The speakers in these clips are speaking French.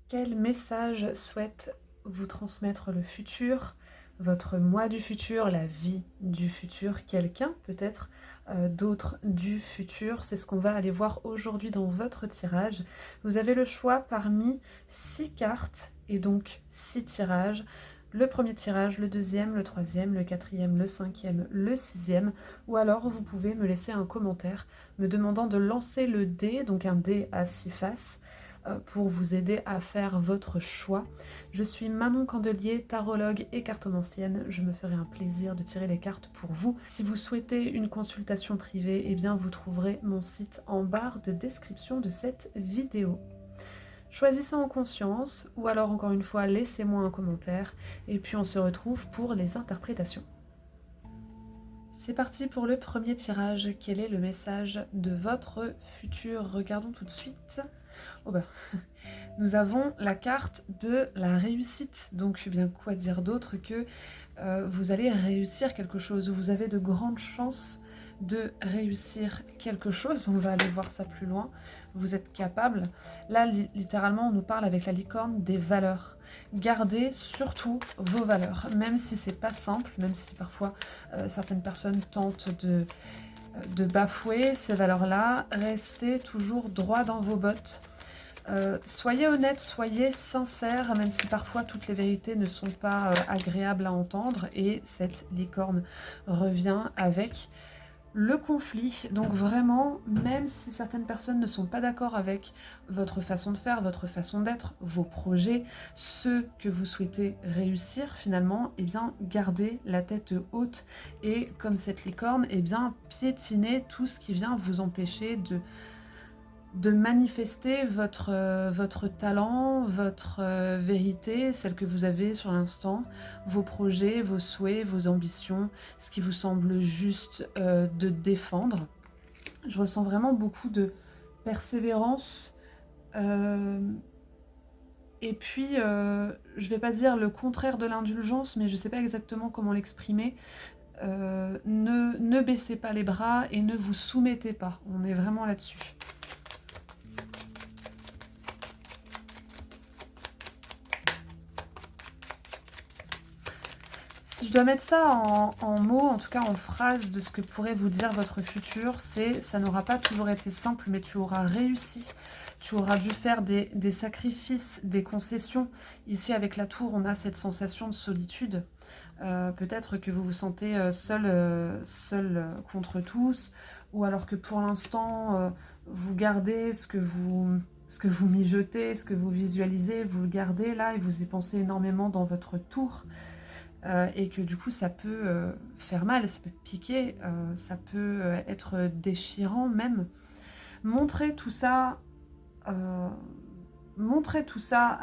Quel message souhaite vous transmettre le futur, votre moi du futur, la vie du futur, quelqu'un peut-être d'autre du futur? C'est ce qu'on va aller voir aujourd'hui dans votre tirage. Vous avez le choix parmi 6 cartes et donc 6 tirages. Le premier tirage, le deuxième, le troisième, le quatrième, le cinquième, le sixième. Ou alors vous pouvez me laisser un commentaire me demandant de lancer le dé, donc un dé à 6 faces, pour vous aider à faire votre choix. Je suis Manon Candelier, tarologue et cartomancienne. Je me ferai un plaisir de tirer les cartes pour vous. Si vous souhaitez une consultation privée, eh bien vous trouverez mon site en barre de description de cette vidéo. Choisissez en conscience, ou alors encore une fois, laissez-moi un commentaire, et puis on se retrouve pour les interprétations. C'est parti pour le premier tirage. Quel est le message de votre futur? Regardons tout de suite. Oh ben, nous avons la carte de la réussite. Donc, eh bien, quoi dire d'autre que vous allez réussir quelque chose. Vous avez de grandes chances de réussir quelque chose. On va aller voir ça plus loin. Vous êtes capable. Là, littéralement, on nous parle avec la licorne des valeurs. Gardez surtout vos valeurs, même si c'est pas simple, même si parfois certaines personnes tentent de bafouer ces valeurs-là. Restez toujours droit dans vos bottes. Soyez honnête, soyez sincère, même si parfois toutes les vérités ne sont pas agréables à entendre. Et cette licorne revient avec le conflit. Donc vraiment, même si certaines personnes ne sont pas d'accord avec votre façon de faire, votre façon d'être, vos projets, ce que vous souhaitez réussir finalement, eh bien gardez la tête haute et comme cette licorne, eh bien piétinez tout ce qui vient vous empêcher de manifester votre talent, votre vérité, celle que vous avez sur l'instant, vos projets, vos souhaits, vos ambitions, ce qui vous semble juste de défendre. Je ressens vraiment beaucoup de persévérance. Et puis, je ne vais pas dire le contraire de l'indulgence, mais je ne sais pas exactement comment l'exprimer. Ne baissez pas les bras et ne vous soumettez pas. On est vraiment là-dessus. Si je dois mettre ça en mots, en tout cas en phrases de ce que pourrait vous dire votre futur, c'est « ça n'aura pas toujours été simple, mais tu auras réussi ». Tu auras dû faire des sacrifices, des concessions. Ici, avec la tour, on a cette sensation de solitude. Peut-être que vous vous sentez seul contre tous, ou alors que pour l'instant, vous gardez ce que vous mijotez, ce que vous visualisez, vous le gardez là et vous y pensez énormément dans votre tour. Et que du coup ça peut faire mal, ça peut piquer, ça peut être déchirant même. Montrez tout ça à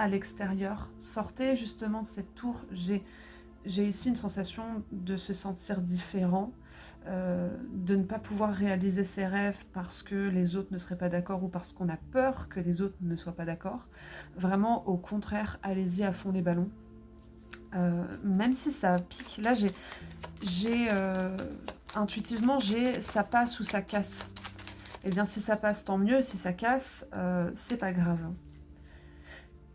l'extérieur, sortez justement de cette tour. J'ai ici une sensation de se sentir différent, de ne pas pouvoir réaliser ses rêves parce que les autres ne seraient pas d'accord ou parce qu'on a peur que les autres ne soient pas d'accord. Vraiment au contraire, allez-y à fond les ballons. Même si ça pique, là intuitivement ça passe ou ça casse. Et bien si ça passe tant mieux, si ça casse, c'est pas grave.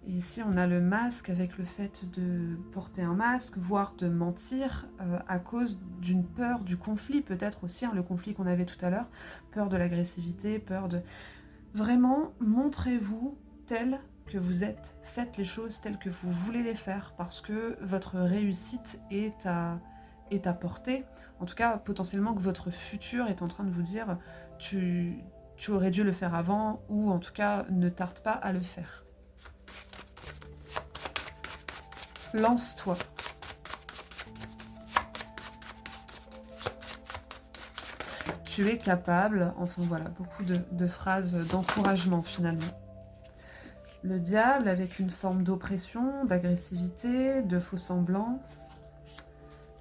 Et ici on a le masque avec le fait de porter un masque, voire de mentir à cause d'une peur du conflit, peut-être aussi, hein, le conflit qu'on avait tout à l'heure, peur de l'agressivité, peur de... Vraiment, montrez-vous tel que vous êtes, faites les choses telles que vous voulez les faire, parce que votre réussite est à portée. En tout cas, potentiellement que votre futur est en train de vous dire tu aurais dû le faire avant, ou en tout cas, ne tarde pas à le faire. Lance-toi. Tu es capable. Enfin voilà, beaucoup de phrases d'encouragement finalement. Le diable avec une forme d'oppression, d'agressivité, de faux semblants.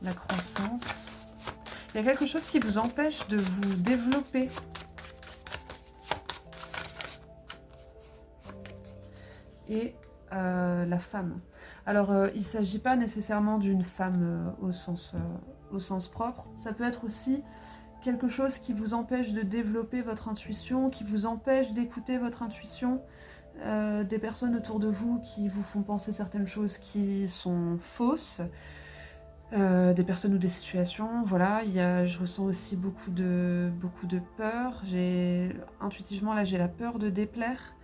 La croissance. Il y a quelque chose qui vous empêche de vous développer. Et la femme. Alors, il ne s'agit pas nécessairement d'une femme au sens propre. Ça peut être aussi quelque chose qui vous empêche de développer votre intuition, qui vous empêche d'écouter votre intuition, des personnes autour de vous qui vous font penser certaines choses qui sont fausses, des personnes ou des situations, voilà. Je ressens aussi beaucoup de peur. Intuitivement, là, j'ai la peur de déplaire,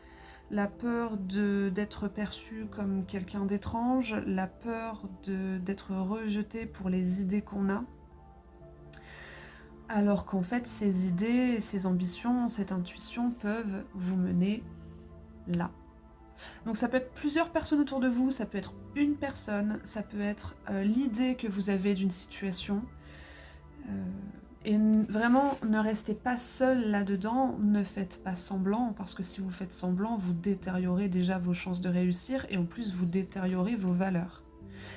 la peur d'être perçue comme quelqu'un d'étrange, la peur d'être rejetée pour les idées qu'on a. Alors qu'en fait, ces idées, ces ambitions, cette intuition peuvent vous mener là. Donc ça peut être plusieurs personnes autour de vous, ça peut être une personne, ça peut être l'idée que vous avez d'une situation. Et vraiment, ne restez pas seul là-dedans, ne faites pas semblant, parce que si vous faites semblant, vous détériorez déjà vos chances de réussir, et en plus, vous détériorez vos valeurs.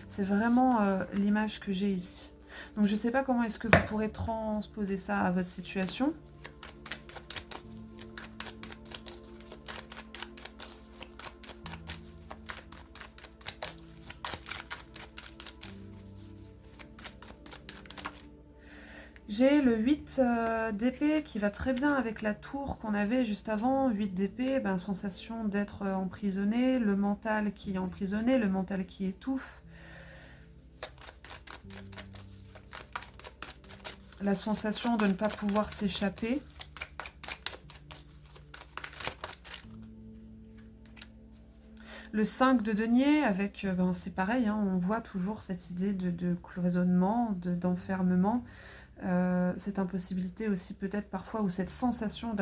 C'est vraiment l'image que j'ai ici. Donc je ne sais pas comment est-ce que vous pourrez transposer ça à votre situation. J'ai le 8 d'épée qui va très bien avec la tour qu'on avait juste avant. 8 d'épée, sensation d'être emprisonné, le mental qui est emprisonné, le mental qui étouffe. La sensation de ne pas pouvoir s'échapper. Le 5 de denier, avec, c'est pareil, hein, on voit toujours cette idée de cloisonnement, d'enfermement. Cette impossibilité aussi peut-être parfois, ou cette sensation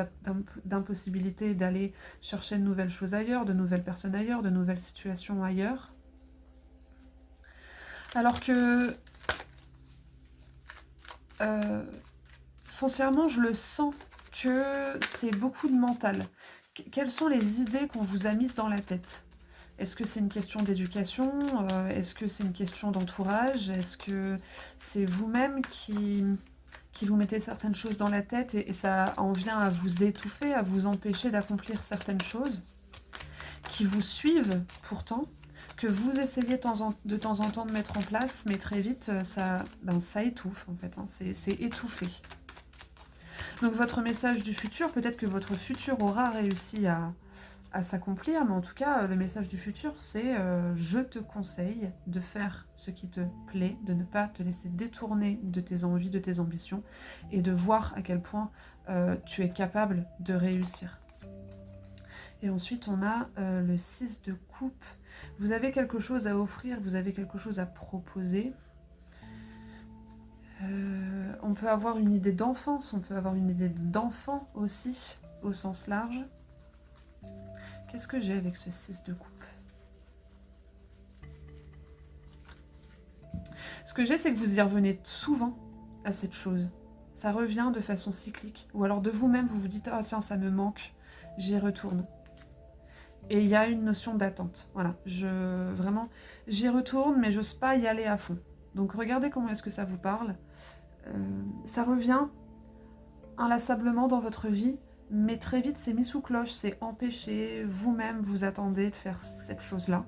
d'impossibilité d'aller chercher de nouvelles choses ailleurs, de nouvelles personnes ailleurs, de nouvelles situations ailleurs. Alors que foncièrement, je le sens que c'est beaucoup de mental. Quelles sont les idées qu'on vous a mises dans la tête ? Est-ce que c'est une question d'éducation ? Est-ce que c'est une question d'entourage ? Est-ce que c'est vous-même qui vous mettez certaines choses dans la tête et ça en vient à vous étouffer, à vous empêcher d'accomplir certaines choses qui vous suivent pourtant, que vous essayez de temps en temps de mettre en place, mais très vite, ça étouffe en fait, hein, c'est étouffé. Donc votre message du futur, peut-être que votre futur aura réussi à s'accomplir, mais en tout cas, le message du futur, c'est je te conseille de faire ce qui te plaît, de ne pas te laisser détourner de tes envies, de tes ambitions, et de voir à quel point tu es capable de réussir. Et ensuite, on a le 6 de coupe. Vous avez quelque chose à offrir, vous avez quelque chose à proposer. On peut avoir une idée d'enfance, on peut avoir une idée d'enfant aussi, au sens large. Qu'est-ce que j'ai avec ce 6 de coupe ? Ce que j'ai, c'est que vous y revenez souvent à cette chose. Ça revient de façon cyclique. Ou alors de vous-même, vous vous dites « Ah tiens, ça me manque, j'y retourne ». Et il y a une notion d'attente. Voilà, vraiment, j'y retourne, mais j'ose pas y aller à fond. Donc regardez comment est-ce que ça vous parle. Ça revient inlassablement dans votre vie, mais très vite c'est mis sous cloche, c'est empêché, vous-même vous attendez de faire cette chose-là,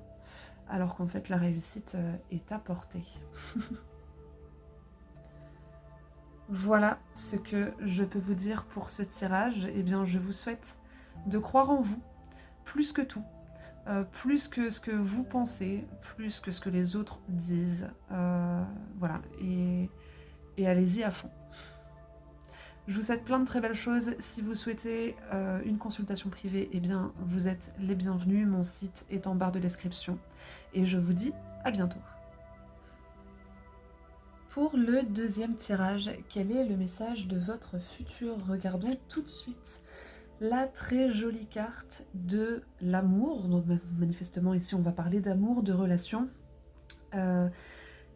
alors qu'en fait la réussite est à portée. Voilà ce que je peux vous dire pour ce tirage. Eh bien, je vous souhaite de croire en vous, plus que tout, plus que ce que vous pensez, plus que ce que les autres disent. Voilà, et allez-y à fond. Je vous souhaite plein de très belles choses. Si vous souhaitez une consultation privée, eh bien, vous êtes les bienvenus. Mon site est en barre de description. Et je vous dis à bientôt. Pour le deuxième tirage, quel est le message de votre futur ? Regardons tout de suite la très jolie carte de l'amour. Donc manifestement ici on va parler d'amour, de relation.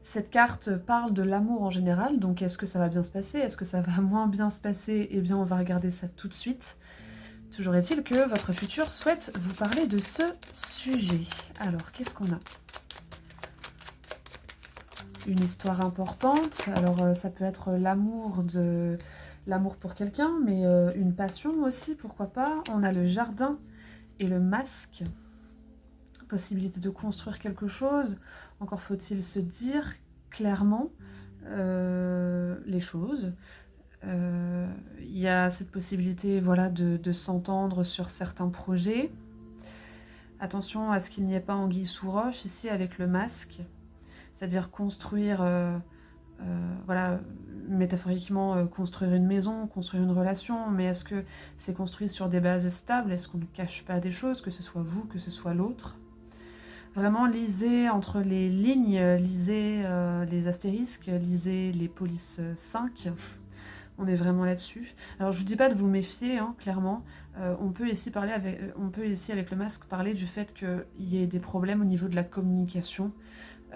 Cette carte parle de l'amour en général, donc est-ce que ça va bien se passer ? Est-ce que ça va moins bien se passer ? Eh bien on va regarder ça tout de suite. Toujours est-il que votre futur souhaite vous parler de ce sujet. Alors qu'est-ce qu'on a ? Une histoire importante, alors ça peut être l'amour pour quelqu'un, mais une passion aussi, pourquoi pas. On a le jardin et le masque, possibilité de construire quelque chose. Encore faut-il se dire clairement les choses. Il y a cette possibilité, voilà, de s'entendre sur certains projets. Attention à ce qu'il n'y ait pas anguille sous roche ici avec le masque, c'est-à-dire construire, voilà, métaphoriquement construire une maison, construire une relation, mais est-ce que c'est construit sur des bases stables? Est-ce qu'on ne cache pas des choses, que ce soit vous, que ce soit l'autre? Vraiment, lisez entre les lignes, lisez les astérisques, lisez les polices 5. On est vraiment là-dessus. Alors, je ne vous dis pas de vous méfier, hein, clairement. On peut ici, avec le masque, parler du fait qu'il y ait des problèmes au niveau de la communication.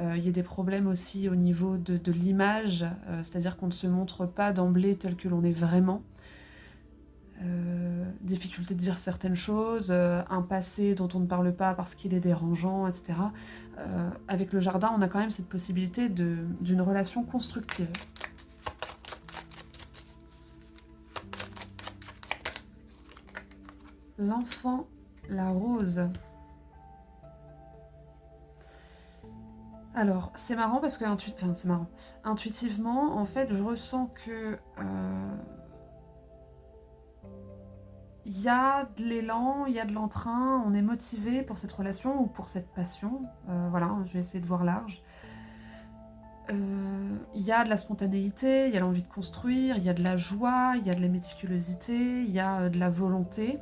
Il y a des problèmes aussi au niveau de l'image, c'est-à-dire qu'on ne se montre pas d'emblée tel que l'on est vraiment. Difficulté de dire certaines choses, un passé dont on ne parle pas parce qu'il est dérangeant, etc. Avec le jardin, on a quand même cette possibilité d'une relation constructive. L'enfant, la rose. Alors, c'est marrant parce que intuitivement, en fait, je ressens que il y a de l'élan, il y a de l'entrain, on est motivé pour cette relation ou pour cette passion. Voilà, je vais essayer de voir large. Il y a de la spontanéité, il y a l'envie de construire, il y a de la joie, il y a de la méticulosité, il y a de la volonté.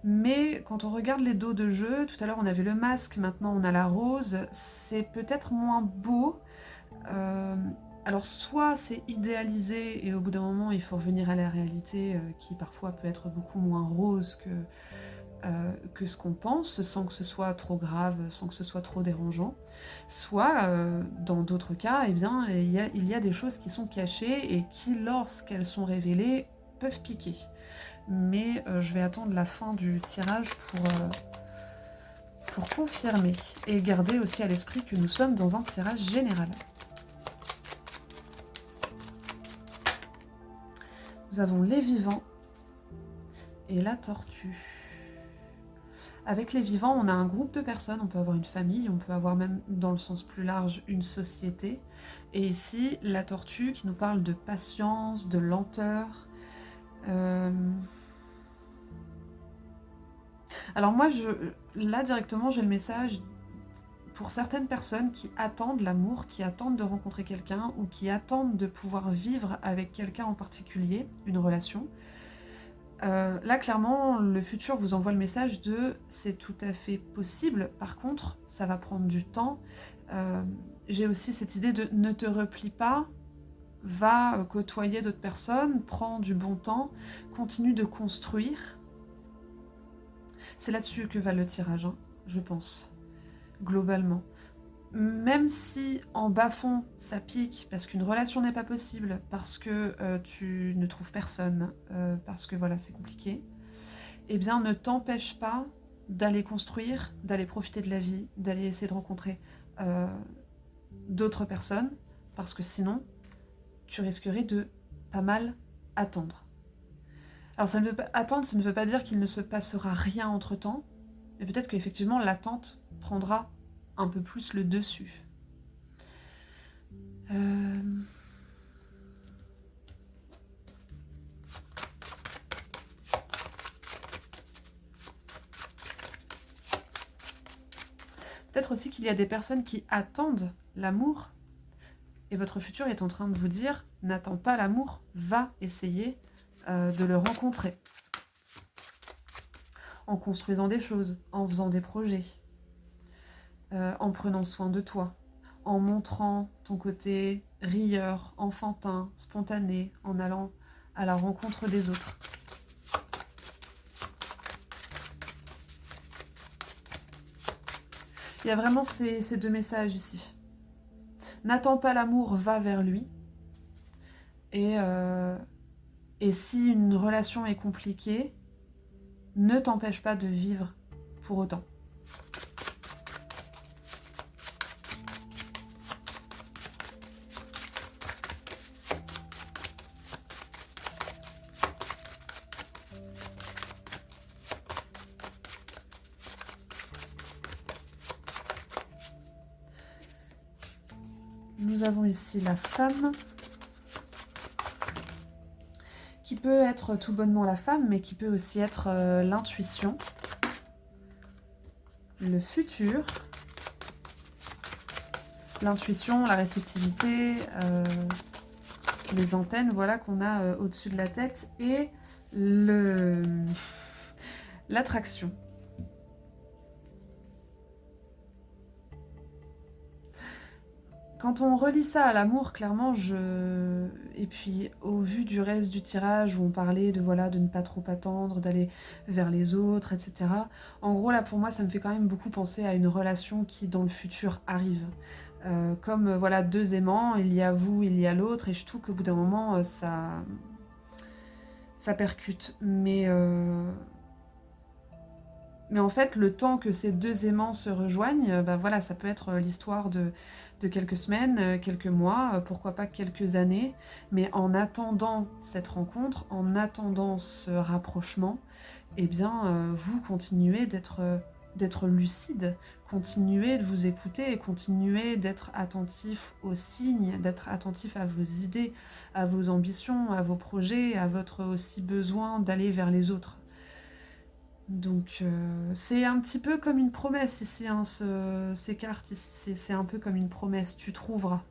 Mais quand on regarde les dos de jeu, tout à l'heure on avait le masque, maintenant on a la rose, c'est peut-être moins beau. Alors soit c'est idéalisé et au bout d'un moment il faut revenir à la réalité qui parfois peut être beaucoup moins rose que ce qu'on pense, sans que ce soit trop grave, sans que ce soit trop dérangeant. Soit, dans d'autres cas, eh bien, il y a des choses qui sont cachées et qui, lorsqu'elles sont révélées, peuvent piquer. Mais je vais attendre la fin du tirage pour confirmer et garder aussi à l'esprit que nous sommes dans un tirage général. Nous avons les vivants et la tortue. Avec les vivants, on a un groupe de personnes, on peut avoir une famille, on peut avoir même, dans le sens plus large, une société. Et ici, la tortue qui nous parle de patience, de lenteur. Alors moi, là directement, j'ai le message pour certaines personnes qui attendent l'amour, qui attendent de rencontrer quelqu'un ou qui attendent de pouvoir vivre avec quelqu'un en particulier, une relation. Là, clairement, le futur vous envoie le message de « c'est tout à fait possible », par contre, ça va prendre du temps. J'ai aussi cette idée de « ne te replie pas », va côtoyer d'autres personnes, prends du bon temps, continue de construire. C'est là-dessus que va le tirage, hein, je pense, globalement. Même si en bas-fond ça pique parce qu'une relation n'est pas possible, parce que tu ne trouves personne, parce que voilà c'est compliqué, eh bien ne t'empêche pas d'aller construire, d'aller profiter de la vie, d'aller essayer de rencontrer d'autres personnes, parce que sinon tu risquerais de pas mal attendre. Alors ça ne veut pas, attendre, ça ne veut pas dire qu'il ne se passera rien entre-temps, mais peut-être qu'effectivement l'attente prendra un peu plus le dessus. Peut-être aussi qu'il y a des personnes qui attendent l'amour et votre futur est en train de vous dire « n'attends pas l'amour, va essayer de le rencontrer ». En construisant des choses, en faisant des projets, en prenant soin de toi, en montrant ton côté rieur, enfantin, spontané, en allant à la rencontre des autres. Il y a vraiment ces deux messages ici. N'attends pas l'amour, va vers lui. Et si une relation est compliquée, ne t'empêche pas de vivre pour autant. Nous avons ici la femme, qui peut être tout bonnement la femme, mais qui peut aussi être l'intuition. le futur, l'intuition, la réceptivité, les antennes, voilà, qu'on a au-dessus de la tête, et l'attraction. Quand on relit ça à l'amour, clairement, et puis au vu du reste du tirage où on parlait de, voilà, de ne pas trop attendre, d'aller vers les autres, etc. En gros, là, pour moi, ça me fait quand même beaucoup penser à une relation qui, dans le futur, arrive. Comme, voilà, deux aimants, il y a vous, il y a l'autre, et je trouve qu'au bout d'un moment, ça percute. Mais en fait, le temps que ces deux aimants se rejoignent, bah voilà, ça peut être l'histoire de quelques semaines, quelques mois, pourquoi pas quelques années. Mais en attendant cette rencontre, en attendant ce rapprochement, eh bien, vous continuez d'être lucide, continuez de vous écouter et continuez d'être attentif aux signes, d'être attentif à vos idées, à vos ambitions, à vos projets, à votre aussi besoin d'aller vers les autres. Donc c'est un petit peu comme une promesse ici, hein, ces cartes ici, c'est un peu comme une promesse, tu trouveras.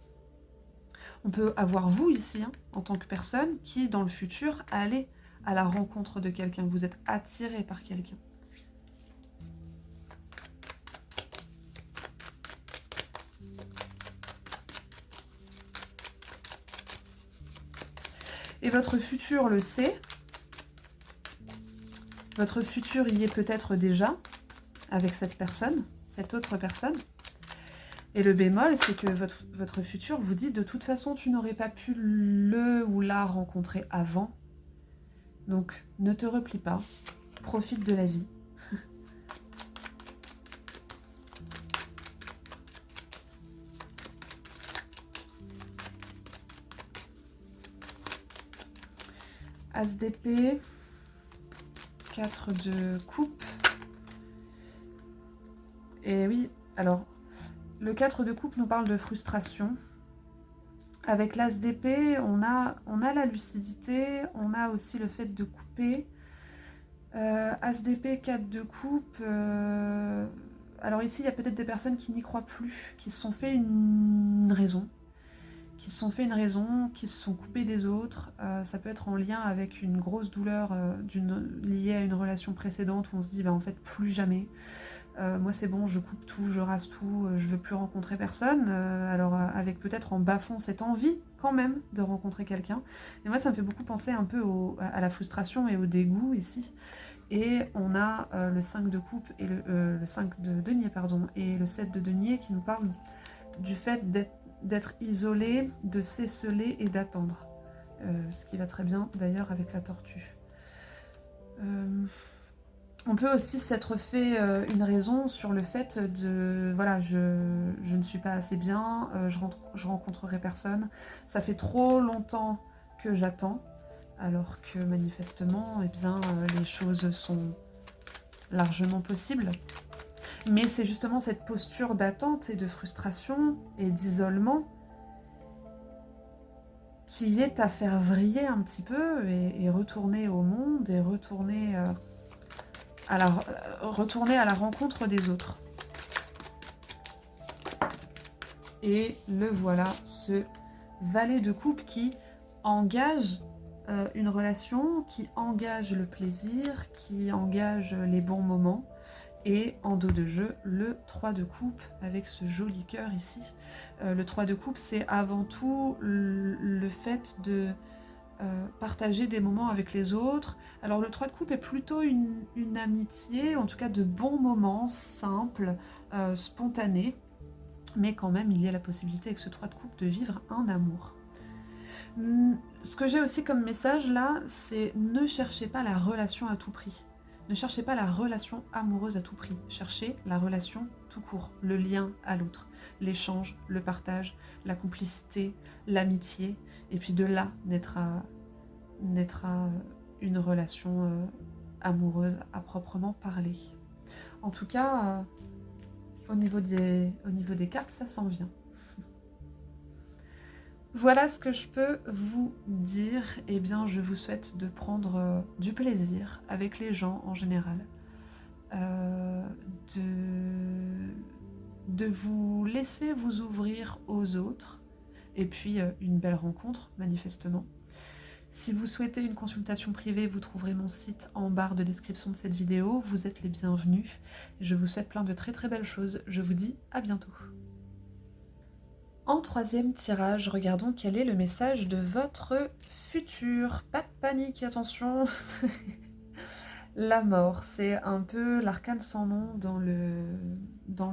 On peut avoir vous ici, hein, en tant que personne, qui dans le futur allez à la rencontre de quelqu'un, vous êtes attiré par quelqu'un. Et votre futur le sait. Votre futur y est peut-être déjà avec cette personne, cette autre personne. Et le bémol, c'est que votre futur vous dit de toute façon, tu n'aurais pas pu le ou la rencontrer avant. Donc, ne te replie pas, profite de la vie. As d'épée, 4 de coupe. Et oui, alors, le 4 de coupe nous parle de frustration. Avec l'as d'épée, on a la lucidité, on a aussi le fait de couper. As d'épée, 4 de coupe. Alors ici, il y a peut-être des personnes qui n'y croient plus, qui se sont fait une raison. Qui se sont coupés des autres. Ça peut être en lien avec une grosse douleur liée à une relation précédente où on se dit, bah, en fait, plus jamais. Moi c'est bon, je coupe tout, je rase tout, je veux plus rencontrer personne. Alors avec peut-être en bas-fond cette envie quand même de rencontrer quelqu'un. Et moi ça me fait beaucoup penser un peu à la frustration et au dégoût ici. Et on a le 5 de coupe et le 5 de denier, pardon, et le 7 de denier qui nous parle du fait d'être isolé, de s'esseler et d'attendre. Ce qui va très bien d'ailleurs avec la tortue. On peut aussi s'être fait une raison sur le fait de voilà, je ne suis pas assez bien, je rencontrerai personne, ça fait trop longtemps que j'attends, alors que manifestement, eh bien, les choses sont largement possibles. Mais c'est justement cette posture d'attente et de frustration et d'isolement qui est à faire vriller un petit peu et retourner au monde et retourner à la rencontre des autres. Et le voilà, ce valet de coupe qui engage une relation, qui engage le plaisir, qui engage les bons moments. Et en dos de jeu, le 3 de coupe avec ce joli cœur ici. Le 3 de coupe, c'est avant tout le fait de partager des moments avec les autres. Alors le 3 de coupe est plutôt une amitié, en tout cas de bons moments, simples, spontanés, mais quand même il y a la possibilité avec ce 3 de coupe de vivre un amour. Ce que j'ai aussi comme message là, c'est ne cherchez pas la relation à tout prix. Ne cherchez pas la relation amoureuse à tout prix. Cherchez la relation tout court, le lien à l'autre, l'échange, le partage, la complicité, l'amitié, et puis de là naîtra une relation amoureuse à proprement parler. En tout cas, au niveau des cartes, ça s'en vient. Voilà ce que je peux vous dire. Eh bien, je vous souhaite de prendre du plaisir avec les gens en général. de vous laisser vous ouvrir aux autres, et puis une belle rencontre, manifestement. Si vous souhaitez une consultation privée, vous trouverez mon site en barre de description de cette vidéo. Vous êtes les bienvenus. Je vous souhaite plein de très très belles choses. Je vous dis à bientôt. En troisième tirage, regardons quel est le message de votre futur. Pas de panique, attention. La mort, c'est un peu l'arcane sans nom dans le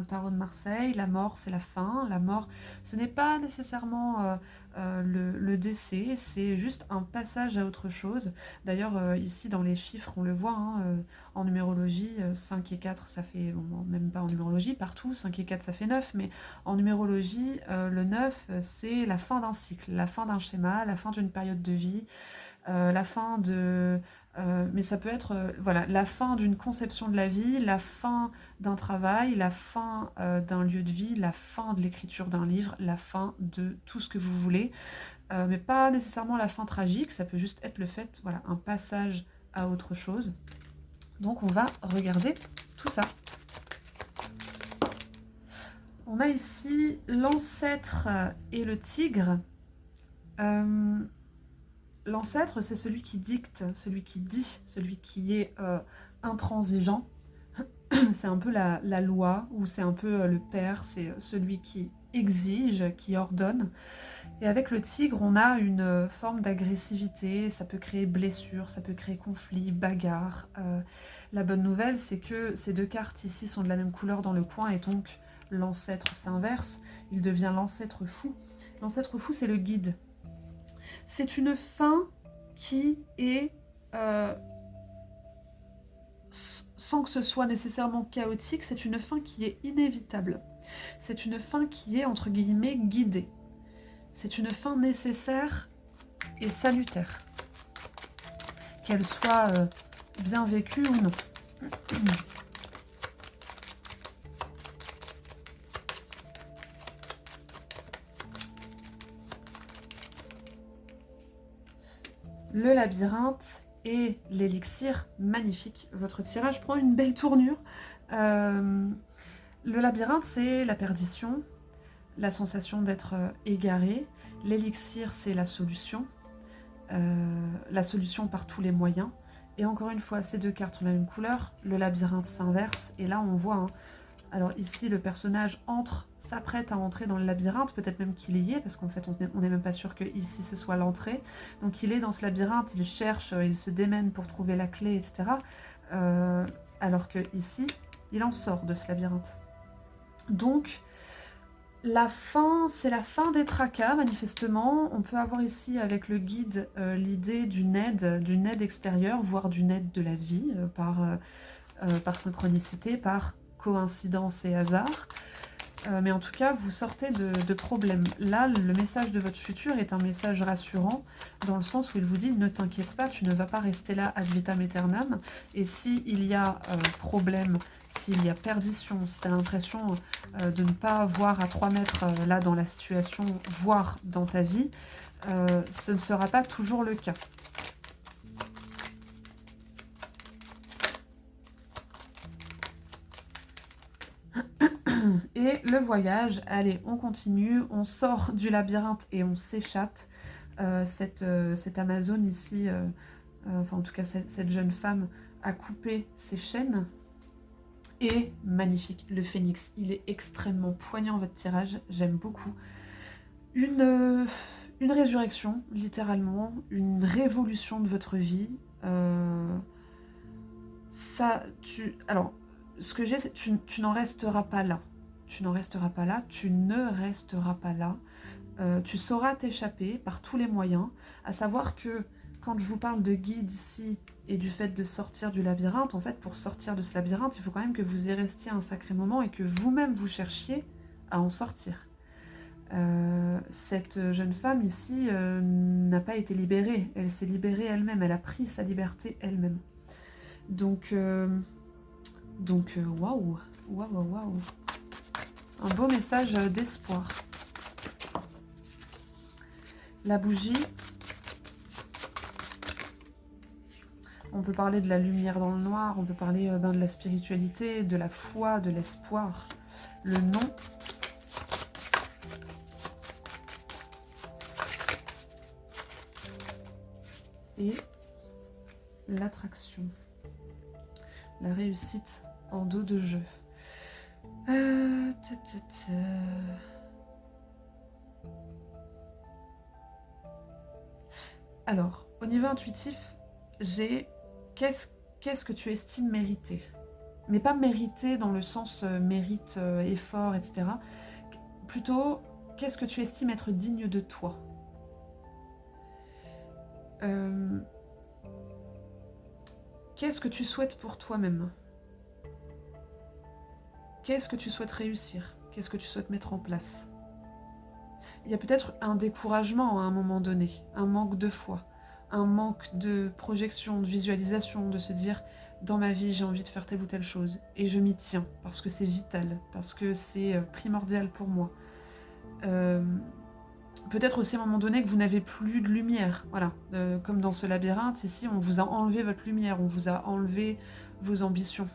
tarot de Marseille. La mort, c'est la fin. La mort, ce n'est pas nécessairement le décès, c'est juste un passage à autre chose. D'ailleurs, ici, dans les chiffres, on le voit, hein, en numérologie, 5 et 4, ça fait, bon, même pas en numérologie, partout, 5 et 4, ça fait 9, mais en numérologie, le 9, c'est la fin d'un cycle, la fin d'un schéma, la fin d'une période de vie, la fin de... mais ça peut être voilà, la fin d'une conception de la vie, la fin d'un travail, la fin d'un lieu de vie, la fin de l'écriture d'un livre, la fin de tout ce que vous voulez, mais pas nécessairement la fin tragique, ça peut juste être le fait, voilà, un passage à autre chose. Donc on va regarder tout ça. On a ici l'ancêtre et le tigre. L'ancêtre, c'est celui qui dicte, celui qui dit, celui qui est intransigeant. C'est un peu la loi, ou c'est un peu le père, c'est celui qui exige, qui ordonne. Et avec le tigre, on a une forme d'agressivité, ça peut créer blessure, ça peut créer conflit, bagarre. La bonne nouvelle, c'est que ces deux cartes ici sont de la même couleur dans le coin, et donc l'ancêtre s'inverse, il devient l'ancêtre fou. L'ancêtre fou, c'est le guide. C'est une fin qui est, sans que ce soit nécessairement chaotique, c'est une fin qui est inévitable. C'est une fin qui est, entre guillemets, guidée. C'est une fin nécessaire et salutaire. Qu'elle soit bien vécue ou non. Le labyrinthe et l'élixir, magnifique. Votre tirage prend une belle tournure. Le labyrinthe, c'est la perdition, la sensation d'être égaré. L'élixir, c'est la solution par tous les moyens. Et encore une fois, ces deux cartes ont la même couleur. Le labyrinthe s'inverse. Et là, on voit... Hein, alors ici, le personnage s'apprête à entrer dans le labyrinthe, peut-être même qu'il y est, parce qu'en fait, on n'est même pas sûr que ici ce soit l'entrée. Donc il est dans ce labyrinthe, il cherche, il se démène pour trouver la clé, etc. Alors que ici, il en sort de ce labyrinthe. Donc, la fin, c'est la fin des tracas, manifestement. On peut avoir ici, avec le guide, l'idée d'une aide extérieure, voire d'une aide de la vie, par synchronicité, par coïncidence et hasard. Mais en tout cas, vous sortez de problèmes. Là, le message de votre futur est un message rassurant, dans le sens où il vous dit « Ne t'inquiète pas, tu ne vas pas rester là ad vitam aeternam. » Et s'il y a problème, s'il y a perdition, si tu as l'impression de ne pas voir à 3 mètres là dans la situation, voire dans ta vie, ce ne sera pas toujours le cas. Et le voyage, allez, on continue, on sort du labyrinthe et on s'échappe. Cette Amazone ici, enfin en tout cas cette jeune femme a coupé ses chaînes. Et magnifique, le phénix, il est extrêmement poignant votre tirage, j'aime beaucoup. Une résurrection, littéralement, une révolution de votre vie. Alors, ce que j'ai, c'est que tu n'en resteras pas là. Tu n'en resteras pas là, tu ne resteras pas là. Tu sauras t'échapper par tous les moyens, à savoir que quand je vous parle de guide ici et du fait de sortir du labyrinthe, en fait, pour sortir de ce labyrinthe, il faut quand même que vous y restiez un sacré moment et que vous-même vous cherchiez à en sortir. Cette jeune femme ici n'a pas été libérée, elle s'est libérée elle-même, elle a pris sa liberté elle-même. Donc, waouh, waouh. Un beau message d'espoir. La bougie. On peut parler de la lumière dans le noir, on peut parler de la spiritualité, de la foi, de l'espoir. Le non. Et l'attraction. La réussite en dos de jeu. Alors, au niveau intuitif, j'ai qu'est-ce que tu estimes mériter. Mais pas mériter dans le sens mérite, effort, etc. Plutôt, qu'est-ce que tu estimes être digne de toi. Qu'est-ce que tu souhaites pour toi-même? Qu'est-ce que tu souhaites réussir? Qu'est-ce que tu souhaites mettre en place? Il y a peut-être un découragement à un moment donné, un manque de foi, un manque de projection, de visualisation, de se dire « dans ma vie, j'ai envie de faire telle ou telle chose, et je m'y tiens, parce que c'est vital, parce que c'est primordial pour moi ». Peut-être aussi à un moment donné que vous n'avez plus de lumière, voilà. Comme dans ce labyrinthe, ici, on vous a enlevé votre lumière, on vous a enlevé vos ambitions.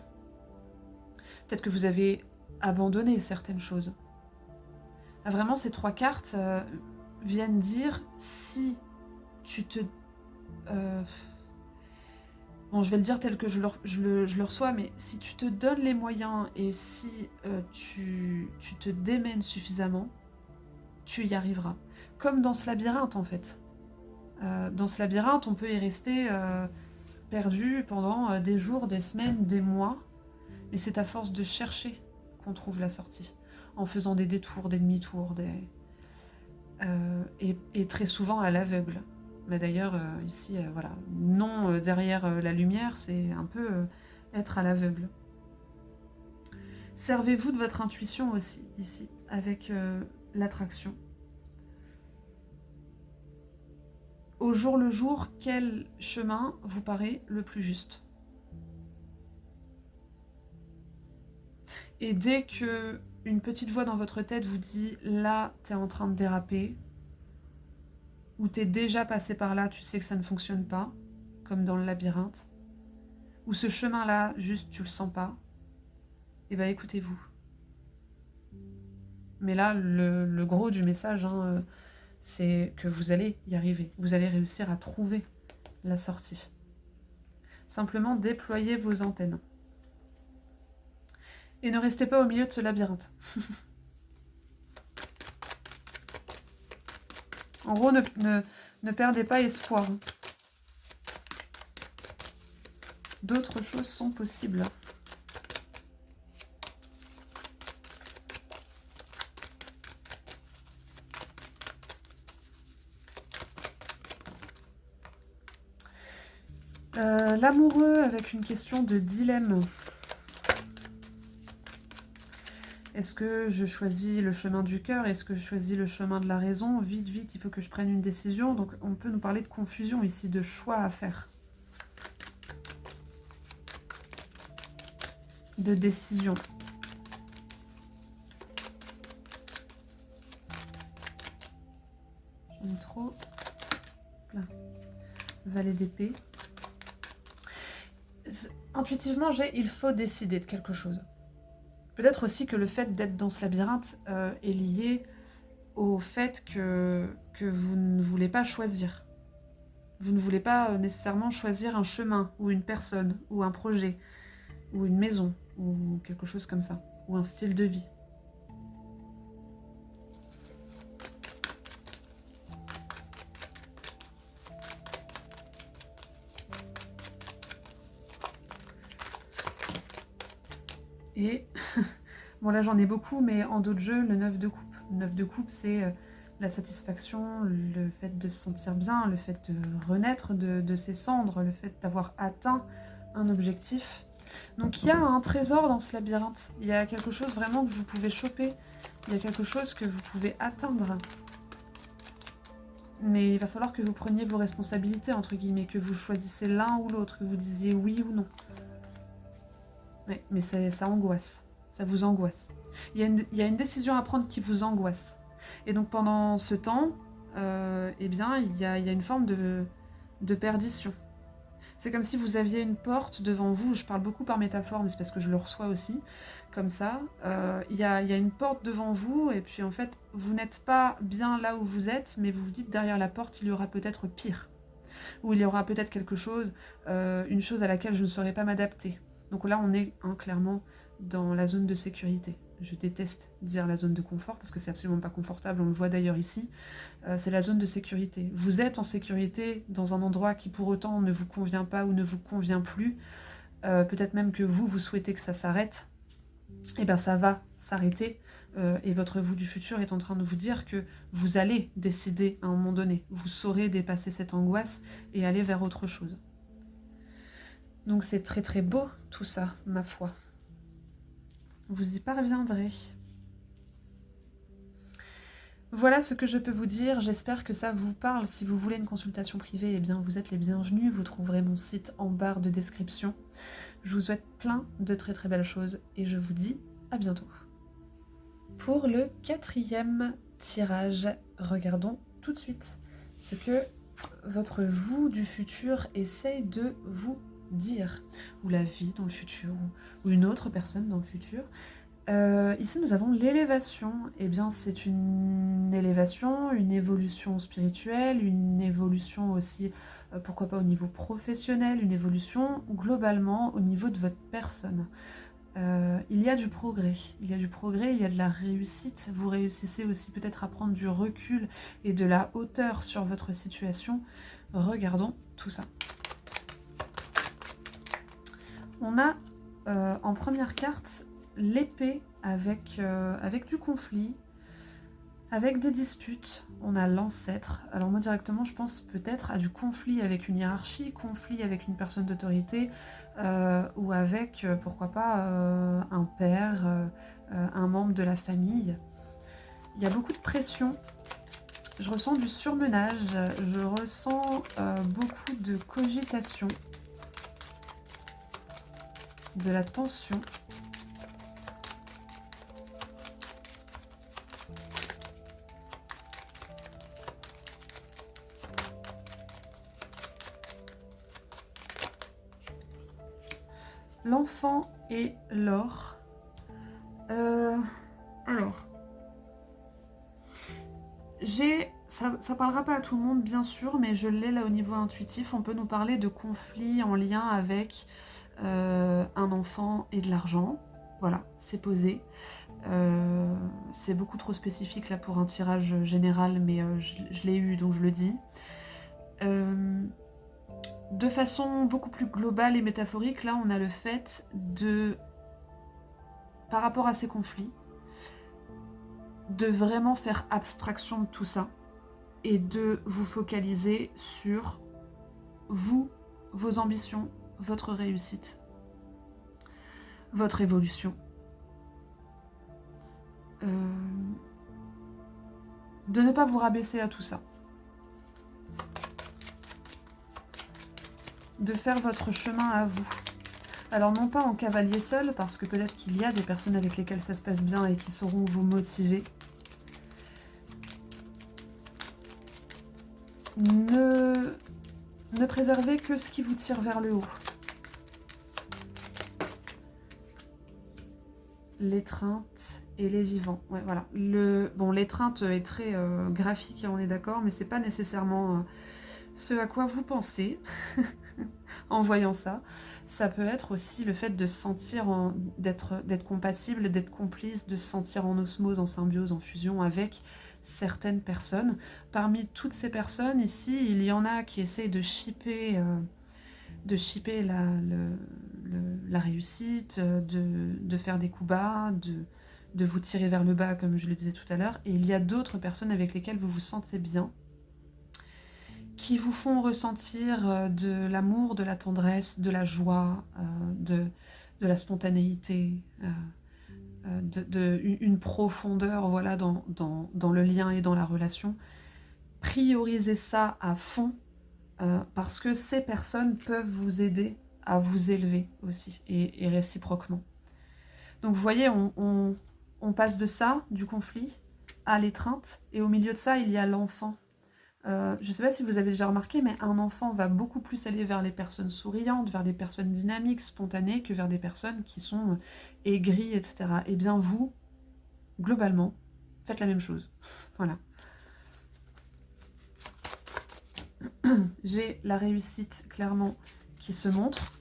Peut-être que vous avez abandonné certaines choses. Là, vraiment, ces 3 cartes viennent dire si tu te... bon, je vais le dire tel que je le reçois, mais si tu te donnes les moyens et si tu te démènes suffisamment, tu y arriveras. Comme dans ce labyrinthe, en fait. Dans ce labyrinthe, on peut y rester perdu pendant des jours, des semaines, des mois, mais c'est à force de chercher qu'on trouve la sortie, en faisant des détours, des demi-tours, et très souvent à l'aveugle. Mais d'ailleurs, ici, voilà, non derrière la lumière, c'est un peu être à l'aveugle. Servez-vous de votre intuition aussi, ici, avec l'attraction. Au jour le jour, quel chemin vous paraît le plus juste? Et dès que une petite voix dans votre tête vous dit « là, t'es en train de déraper », ou t'es déjà passé par là, tu sais que ça ne fonctionne pas, comme dans le labyrinthe, ou ce chemin-là, juste tu le sens pas, eh bien écoutez-vous. Mais là, le gros du message, hein, c'est que vous allez y arriver. Vous allez réussir à trouver la sortie. Simplement, déployez vos antennes. Et ne restez pas au milieu de ce labyrinthe. En gros, ne perdez pas espoir. D'autres choses sont possibles. L'amoureux avec une question de dilemme. Est-ce que je choisis le chemin du cœur? Est-ce que je choisis le chemin de la raison? Vite, vite, il faut que je prenne une décision. Donc on peut nous parler de confusion ici, de choix à faire. De décision. J'en ai trop. Là. Valet d'épée. Intuitivement, il faut décider de quelque chose. Peut-être aussi que le fait d'être dans ce labyrinthe est lié au fait que vous ne voulez pas choisir. Vous ne voulez pas nécessairement choisir un chemin, ou une personne, ou un projet, ou une maison, ou quelque chose comme ça, ou un style de vie. Et, bon là j'en ai beaucoup, mais en dos de jeu, le 9 de coupe. Le 9 de coupe, c'est la satisfaction, le fait de se sentir bien, le fait de renaître de ses cendres, le fait d'avoir atteint un objectif. Donc il y a un trésor dans ce labyrinthe, il y a quelque chose vraiment que vous pouvez choper, il y a quelque chose que vous pouvez atteindre. Mais il va falloir que vous preniez vos responsabilités, entre guillemets, que vous choisissez l'un ou l'autre, que vous disiez oui ou non. Ouais, mais ça angoisse, ça vous angoisse. Il y a une décision à prendre qui vous angoisse. Et donc pendant ce temps, eh bien, il y a une forme de perdition. C'est comme si vous aviez une porte devant vous, je parle beaucoup par métaphore, mais c'est parce que je le reçois aussi, comme ça. Il y a une porte devant vous, et puis en fait, vous n'êtes pas bien là où vous êtes, mais vous vous dites derrière la porte, il y aura peut-être pire. Ou il y aura peut-être quelque chose, une chose à laquelle je ne saurais pas m'adapter. Donc là, on est clairement dans la zone de sécurité. Je déteste dire la zone de confort, parce que c'est absolument pas confortable, on le voit d'ailleurs ici. C'est la zone de sécurité. Vous êtes en sécurité dans un endroit qui pour autant ne vous convient pas ou ne vous convient plus. Peut-être même que vous souhaitez que ça s'arrête. Et bien ça va s'arrêter. Et votre vous du futur est en train de vous dire que vous allez décider à un moment donné. Vous saurez dépasser cette angoisse et aller vers autre chose. Donc c'est très très beau tout ça, ma foi. Vous y parviendrez. Voilà ce que je peux vous dire, j'espère que ça vous parle. Si vous voulez une consultation privée, eh bien vous êtes les bienvenus, vous trouverez mon site en barre de description. Je vous souhaite plein de très très belles choses et je vous dis à bientôt. Pour le 4e tirage, regardons tout de suite ce que votre vous du futur essaye de vous dire, ou la vie dans le futur, ou une autre personne dans le futur. Ici nous avons l'élévation. Eh bien c'est une élévation, une évolution spirituelle, une évolution aussi, pourquoi pas au niveau professionnel, une évolution globalement au niveau de votre personne. Il y a du progrès, il y a de la réussite. Vous réussissez aussi peut-être à prendre du recul et de la hauteur sur votre situation. Regardons tout ça. On a en première carte l'épée avec du conflit, avec des disputes. On a l'ancêtre. Alors moi directement je pense peut-être à du conflit avec une hiérarchie, conflit avec une personne d'autorité, ou avec, pourquoi pas, un père, un membre de la famille. Il y a beaucoup de pression. Je ressens du surmenage, je ressens beaucoup de cogitation, de la tension. L'enfant et l'or. Alors, ça parlera pas à tout le monde bien sûr, mais je l'ai là au niveau intuitif. On peut nous parler de conflits en lien avec un enfant et de l'argent. Voilà, c'est posé. C'est beaucoup trop spécifique là pour un tirage général, mais je l'ai eu donc je le dis. De façon beaucoup plus globale et métaphorique, là on a le fait de, par rapport à ces conflits, de vraiment faire abstraction de tout ça et de vous focaliser sur vous, vos ambitions, votre réussite, votre évolution. De ne pas vous rabaisser à tout ça. De faire votre chemin à vous. Alors non pas en cavalier seul, parce que peut-être qu'il y a des personnes avec lesquelles ça se passe bien et qui sauront vous motiver. Ne préservez que ce qui vous tire vers le haut. L'étreinte et les vivants. Ouais, voilà. Bon, l'étreinte est très graphique, on est d'accord, mais c'est pas nécessairement ce à quoi vous pensez en voyant ça. Ça peut être aussi le fait de se sentir, d'être compatible, d'être complice, de se sentir en osmose, en symbiose, en fusion avec certaines personnes. Parmi toutes ces personnes, ici, il y en a qui essayent de shipper la réussite, de faire des coups bas, de vous tirer vers le bas, comme je le disais tout à l'heure. Et il y a d'autres personnes avec lesquelles vous vous sentez bien, qui vous font ressentir de l'amour, de la tendresse, de la joie, de la spontanéité, une profondeur, voilà, dans le lien et dans la relation. Priorisez ça à fond, parce que ces personnes peuvent vous aider à vous élever aussi, et réciproquement. Donc vous voyez, on passe de ça, du conflit, à l'étreinte, et au milieu de ça, il y a l'enfant. Je ne sais pas si vous avez déjà remarqué, mais un enfant va beaucoup plus aller vers les personnes souriantes, vers les personnes dynamiques, spontanées, que vers des personnes qui sont aigries, etc. Eh bien vous, globalement, faites la même chose. Voilà. J'ai la réussite clairement qui se montre,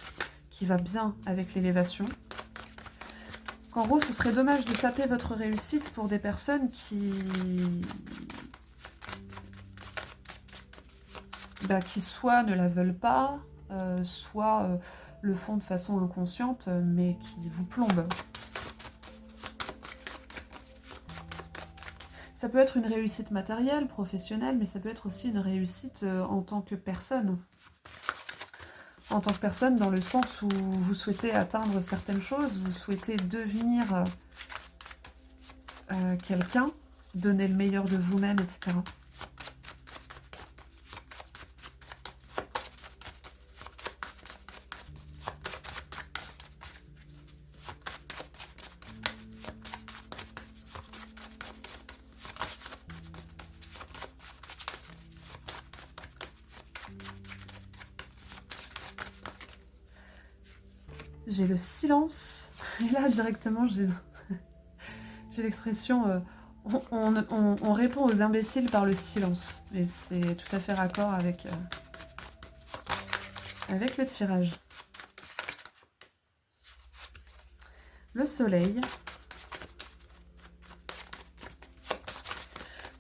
qui va bien avec l'élévation. En gros, ce serait dommage de saper votre réussite pour des personnes qui soit ne la veulent pas, soit le font de façon inconsciente, mais qui vous plombent. Ça peut être une réussite matérielle, professionnelle, mais ça peut être aussi une réussite en tant que personne. En tant que personne, dans le sens où vous souhaitez atteindre certaines choses, vous souhaitez devenir quelqu'un, donner le meilleur de vous-même, etc. J'ai le silence, et là directement j'ai l'expression on répond aux imbéciles par le silence, et c'est tout à fait raccord avec le tirage. Le soleil.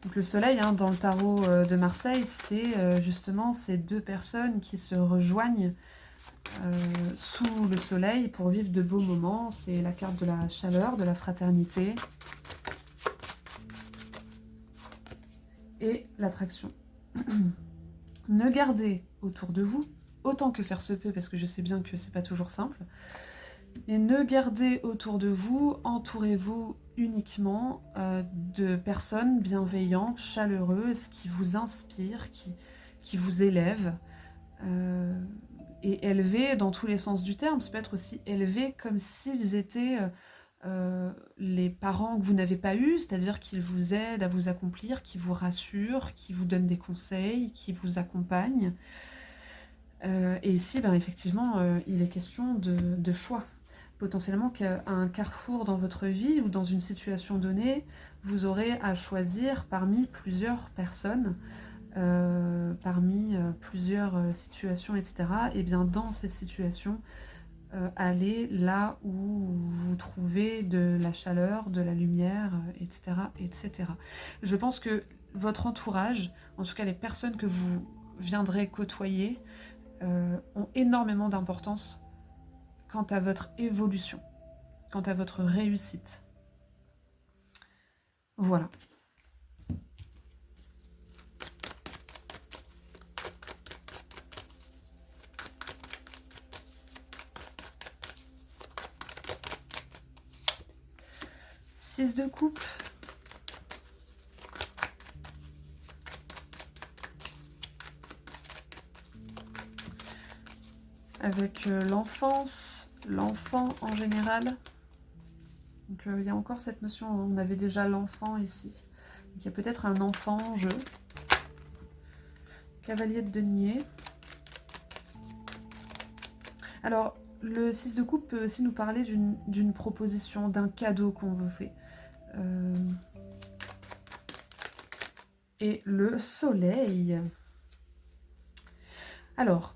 Donc le soleil, hein, dans le tarot de Marseille, c'est justement ces deux personnes qui se rejoignent sous le soleil pour vivre de beaux moments. C'est la carte de la chaleur, de la fraternité et l'attraction. Ne gardez autour de vous, autant que faire se peut, parce que je sais bien que c'est pas toujours simple, et ne gardez autour de vous, entourez-vous uniquement de personnes bienveillantes, chaleureuses, qui vous inspirent, qui vous élèvent. Et élevés dans tous les sens du terme, ça peut être aussi élevés comme s'ils étaient les parents que vous n'avez pas eus, c'est-à-dire qu'ils vous aident à vous accomplir, qui vous rassurent, qui vous donnent des conseils, qui vous accompagnent. Et ici, effectivement, il est question de choix. Potentiellement qu'à un carrefour dans votre vie ou dans une situation donnée, vous aurez à choisir parmi plusieurs personnes, parmi plusieurs situations, etc. Et bien dans ces situations, allez là où vous trouvez de la chaleur, de la lumière, etc., etc. Je pense que votre entourage, en tout cas les personnes que vous viendrez côtoyer, ont énormément d'importance quant à votre évolution, quant à votre réussite. Voilà. Six de coupe. Avec l'enfance, l'enfant en général. Donc il y a encore cette notion, on avait déjà l'enfant ici. Donc, il y a peut-être un enfant en jeu. Cavalier de denier. Alors, le 6 de coupe peut aussi nous parler d'une proposition, d'un cadeau qu'on vous fait. Et le soleil. Alors,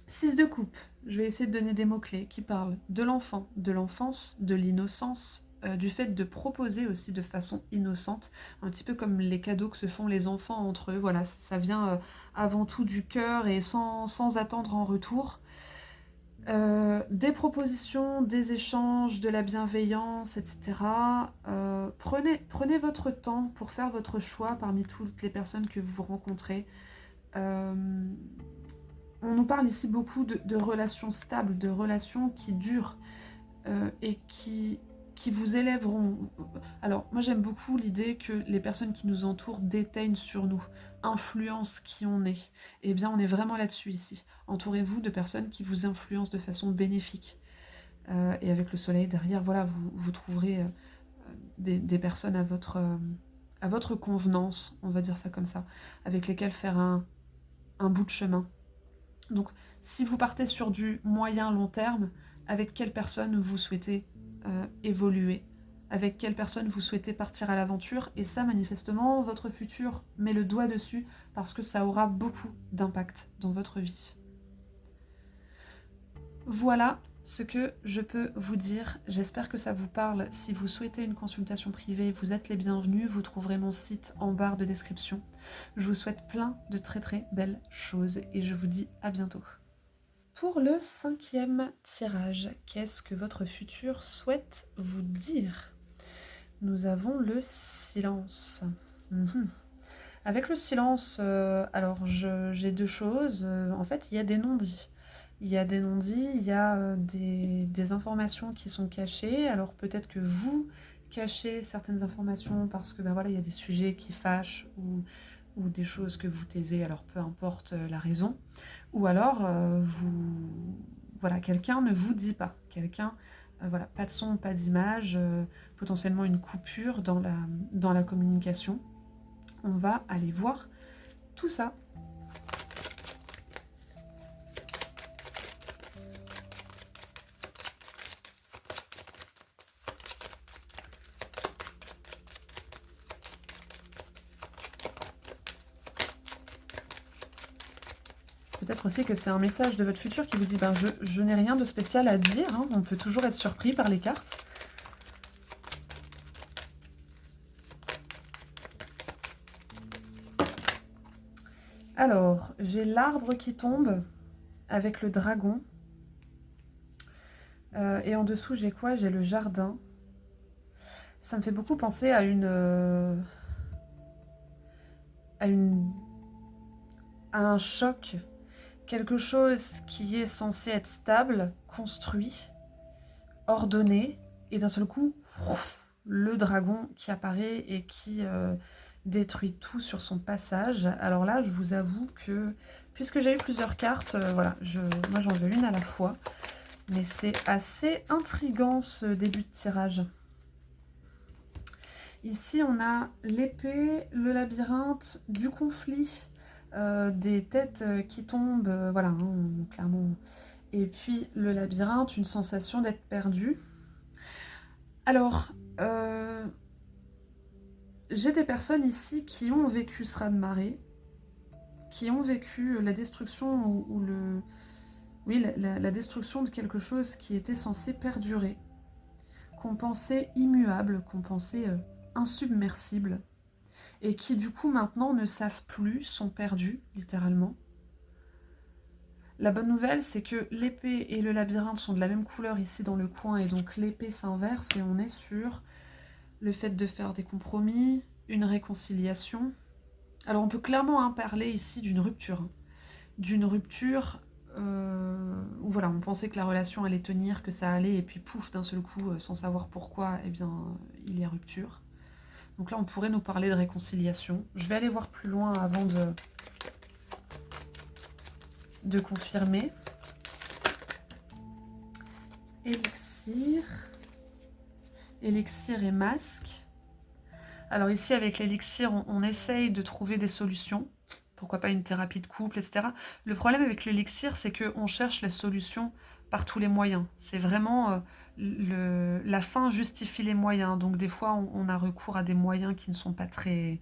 6 de coupe. Je vais essayer de donner des mots-clés qui parlent de l'enfant, de l'enfance, de l'innocence, du fait de proposer aussi de façon innocente, un petit peu comme les cadeaux que se font les enfants entre eux. Voilà, ça vient avant tout du cœur et sans attendre en retour. Des propositions, des échanges, de la bienveillance, etc. Prenez votre temps pour faire votre choix parmi toutes les personnes que vous rencontrez. On nous parle ici beaucoup de relations stables, de relations qui durent et qui vous élèveront. Alors, moi j'aime beaucoup l'idée que les personnes qui nous entourent déteignent sur nous, influencent qui on est. Eh bien, on est vraiment là-dessus ici. Entourez-vous de personnes qui vous influencent de façon bénéfique. Et avec le soleil derrière, voilà, vous trouverez des personnes à votre à votre convenance, on va dire ça comme ça, avec lesquels faire un bout de chemin. Donc, si vous partez sur du moyen-long terme, avec quelle personne vous souhaitez évoluer, avec quelle personne vous souhaitez partir à l'aventure, et ça, manifestement, votre futur met le doigt dessus, parce que ça aura beaucoup d'impact dans votre vie. Voilà ce que je peux vous dire. J'espère que ça vous parle. Si vous souhaitez une consultation privée, vous êtes les bienvenus. Vous trouverez mon site en barre de description. Je vous souhaite plein de très très belles choses et je vous dis à bientôt. Pour le 5e tirage, qu'est-ce que votre futur souhaite vous dire? Nous avons le silence. Avec le silence, alors j'ai deux choses. En fait, il y a des non-dits. Il y a des non-dits, il y a des informations qui sont cachées. Alors peut-être que vous cachez certaines informations parce que ben voilà, il y a des sujets qui fâchent ou des choses que vous taisez, alors peu importe la raison. Ou alors, voilà, quelqu'un ne vous dit pas. Quelqu'un, voilà, pas de son, pas d'image, potentiellement une coupure dans la communication. On va aller voir tout ça. Peut-être aussi que c'est un message de votre futur qui vous dit ben, je n'ai rien de spécial à dire, hein. On peut toujours être surpris par les cartes. Alors, j'ai l'arbre qui tombe avec le dragon. Et en dessous, j'ai quoi? J'ai le jardin. Ça me fait beaucoup penser à un choc. Quelque chose qui est censé être stable, construit, ordonné, et d'un seul coup, le dragon qui apparaît et qui détruit tout sur son passage. Alors là, je vous avoue que, puisque j'ai eu plusieurs cartes, voilà, moi j'en veux une à la fois, mais c'est assez intriguant ce début de tirage. Ici, on a l'épée, le labyrinthe, du conflit, des têtes qui tombent, voilà, hein, clairement. Et puis le labyrinthe, une sensation d'être perdu. Alors, j'ai des personnes ici qui ont vécu ce raz-de-marée, qui ont vécu la destruction la destruction de quelque chose qui était censé perdurer, qu'on pensait immuable, qu'on pensait insubmersible, et qui du coup maintenant ne savent plus, sont perdus, littéralement. La bonne nouvelle, c'est que l'épée et le labyrinthe sont de la même couleur ici dans le coin, et donc l'épée s'inverse, et on est sur le fait de faire des compromis, une réconciliation. Alors on peut clairement parler ici d'une rupture. D'une rupture où voilà, on pensait que la relation allait tenir, que ça allait, et puis pouf, d'un seul coup, sans savoir pourquoi, eh bien, il y a rupture. Donc là, on pourrait nous parler de réconciliation. Je vais aller voir plus loin avant de confirmer. Élixir. Élixir et masque. Alors ici, avec l'élixir, on essaye de trouver des solutions. Pourquoi pas une thérapie de couple, etc. Le problème avec l'élixir, c'est qu'on cherche la solution par tous les moyens. C'est vraiment la fin justifie les moyens. Donc des fois, on a recours à des moyens qui ne sont pas très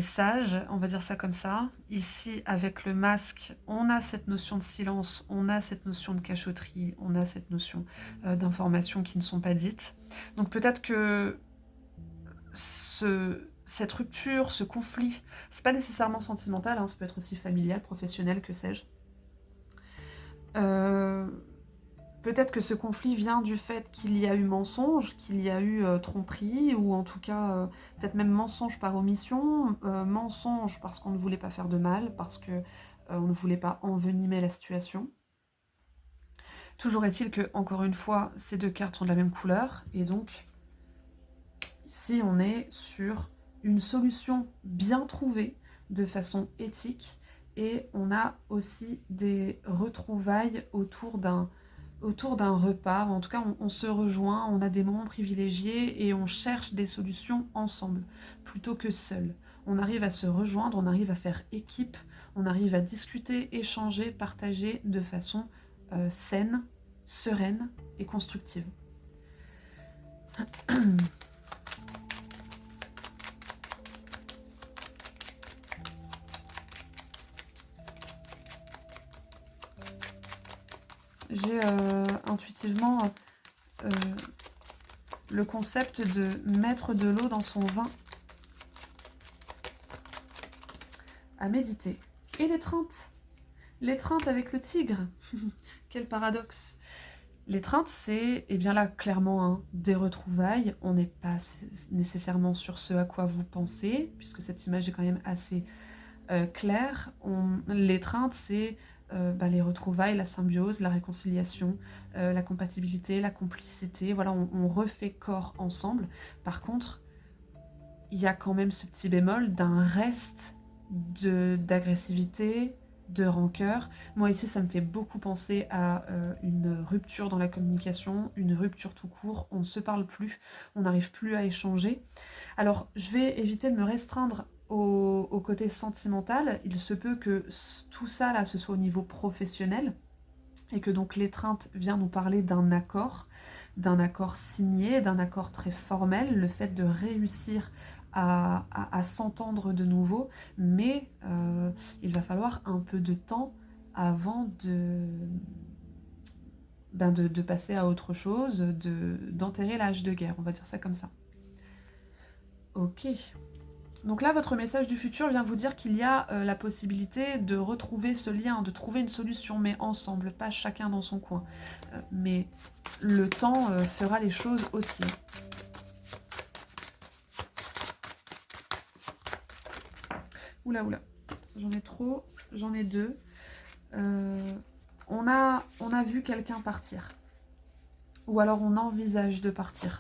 sages, on va dire ça comme ça. Ici, avec le masque, on a cette notion de silence, on a cette notion de cachotterie, on a cette notion d'informations qui ne sont pas dites. Donc peut-être que cette rupture, ce conflit, c'est pas nécessairement sentimental, hein, ça peut être aussi familial, professionnel, que sais-je. Peut-être que ce conflit vient du fait qu'il y a eu mensonge, qu'il y a eu tromperie, ou en tout cas, peut-être même mensonge par omission, mensonge parce qu'on ne voulait pas faire de mal, parce que on ne voulait pas envenimer la situation. Toujours est-il que, encore une fois, ces deux cartes sont de la même couleur, et donc, ici, on est sur une solution bien trouvée, de façon éthique, et on a aussi des retrouvailles autour d'un autour d'un repas, en tout cas on se rejoint, on a des moments privilégiés et on cherche des solutions ensemble, plutôt que seul. On arrive à se rejoindre, on arrive à faire équipe, on arrive à discuter, échanger, partager de façon saine, sereine et constructive. J'ai intuitivement le concept de mettre de l'eau dans son vin, à méditer. Et l'étreinte avec le tigre. Quel paradoxe. L'étreinte, c'est, eh bien là, clairement, hein, des retrouvailles. On n'est pas nécessairement sur ce à quoi vous pensez, puisque cette image est quand même assez claire. L'étreinte, c'est les retrouvailles, la symbiose, la réconciliation, la compatibilité, la complicité. Voilà, on refait corps ensemble. Par contre, il y a quand même ce petit bémol d'un reste d'agressivité, de rancœur. Moi ici, ça me fait beaucoup penser à une rupture dans la communication, une rupture tout court. On ne se parle plus, on n'arrive plus à échanger. Alors, je vais éviter de me restreindre au côté sentimental. Il se peut que tout ça, là, ce soit au niveau professionnel et que donc l'étreinte vient nous parler d'un accord signé, d'un accord très formel, le fait de réussir à s'entendre de nouveau, mais il va falloir un peu de temps avant de passer à autre chose, d'enterrer l'âge de guerre, on va dire ça comme ça. Ok. Donc là, votre message du futur vient vous dire qu'il y a la possibilité de retrouver ce lien, de trouver une solution, mais ensemble, pas chacun dans son coin. Mais le temps fera les choses aussi. Oula, j'en ai trop, j'en ai deux. On a vu quelqu'un partir. Ou alors on envisage de partir.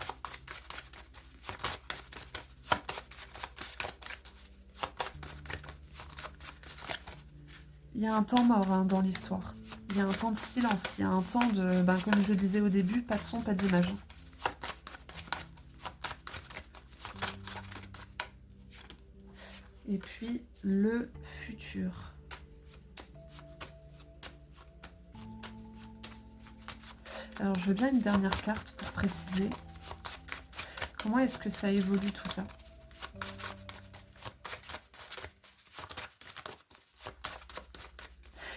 Il y a un temps mort hein, dans l'histoire. Il y a un temps de silence. Il y a un temps de, comme je disais au début, pas de son, pas d'image. Et puis, le futur. Alors, je veux bien une dernière carte pour préciser. Comment est-ce que ça évolue tout ça ?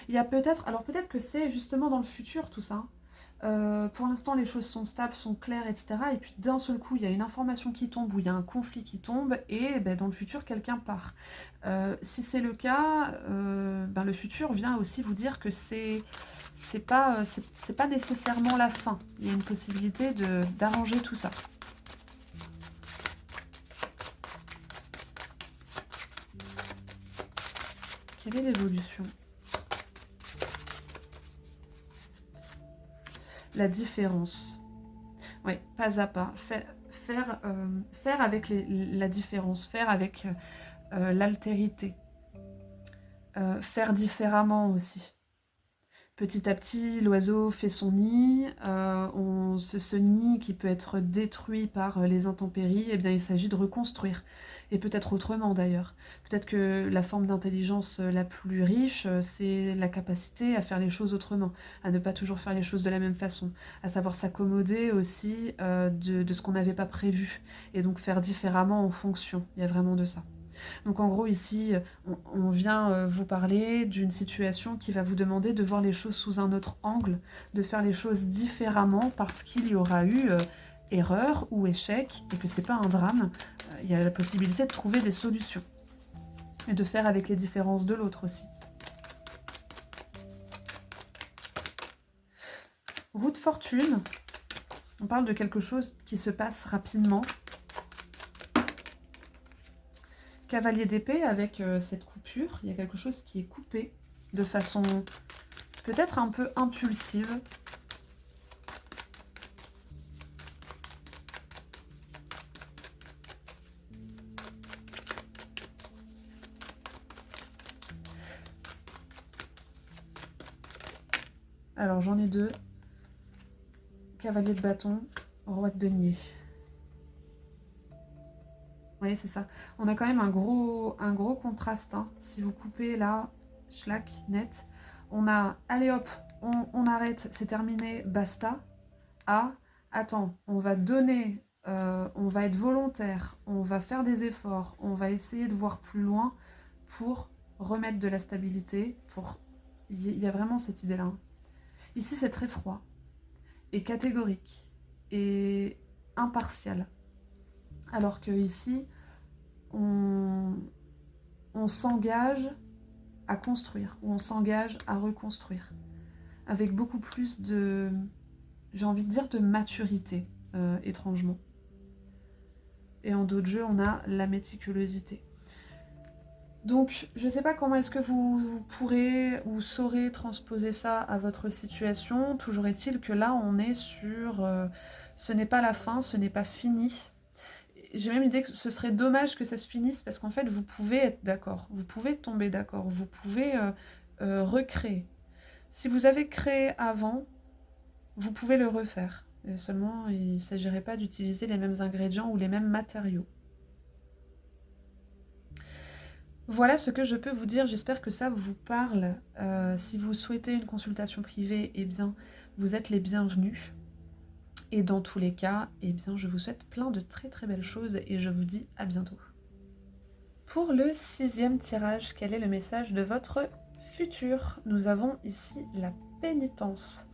Il y a peut-être, alors peut-être que c'est justement dans le futur tout ça. Pour l'instant, les choses sont stables, sont claires, etc. Et puis d'un seul coup, il y a une information qui tombe ou il y a un conflit qui tombe et dans le futur, quelqu'un part. Si c'est le cas, le futur vient aussi vous dire que c'est pas nécessairement la fin. Il y a une possibilité d'arranger tout ça. Quelle est l'évolution ? La différence. Oui, pas à pas. Faire avec la différence, faire avec l'altérité. Faire différemment aussi. Petit à petit, l'oiseau fait son nid. Ce nid qui peut être détruit par les intempéries, eh bien, il s'agit de reconstruire. Et peut-être autrement d'ailleurs. Peut-être que la forme d'intelligence la plus riche, c'est la capacité à faire les choses autrement, à ne pas toujours faire les choses de la même façon, à savoir s'accommoder aussi de ce qu'on n'avait pas prévu, et donc faire différemment en fonction. Il y a vraiment de ça. Donc en gros ici, on vient vous parler d'une situation qui va vous demander de voir les choses sous un autre angle, de faire les choses différemment parce qu'il y aura eu erreur ou échec et que c'est pas un drame. Il y a la possibilité de trouver des solutions et de faire avec les différences de l'autre aussi. Roue de fortune, on parle de quelque chose qui se passe rapidement. Cavalier d'épée avec cette coupure, il y a quelque chose qui est coupé de façon peut-être un peu impulsive. Alors j'en ai deux. cavalier de bâton, roi de denier. Oui, c'est ça. On a quand même un gros contraste. Hein. Si vous coupez là, schlack, net, on a, allez hop, on arrête, c'est terminé, basta. Ah, attends, on va donner, on va être volontaire, on va faire des efforts, on va essayer de voir plus loin pour remettre de la stabilité. Il y a vraiment cette idée-là. Hein. Ici, c'est très froid et catégorique et impartial. Alors que ici, on s'engage à construire, ou on s'engage à reconstruire, avec beaucoup plus de, j'ai envie de dire, de maturité, étrangement. Et en d'autres jeux, on a la méticulosité. Donc, je ne sais pas comment est-ce que vous pourrez ou saurez transposer ça à votre situation. Toujours est-il que là, on est sur... ce n'est pas la fin, ce n'est pas fini. J'ai même l'idée que ce serait dommage que ça se finisse parce qu'en fait, vous pouvez être d'accord, vous pouvez tomber d'accord, vous pouvez recréer. Si vous avez créé avant, vous pouvez le refaire. Et seulement, il ne s'agirait pas d'utiliser les mêmes ingrédients ou les mêmes matériaux. Voilà ce que je peux vous dire, j'espère que ça vous parle. Si vous souhaitez une consultation privée, eh bien, vous êtes les bienvenus. Et dans tous les cas, eh bien, je vous souhaite plein de très très belles choses et je vous dis à bientôt. Pour le 6e tirage, quel est le message de votre futur? Nous avons ici la pénitence.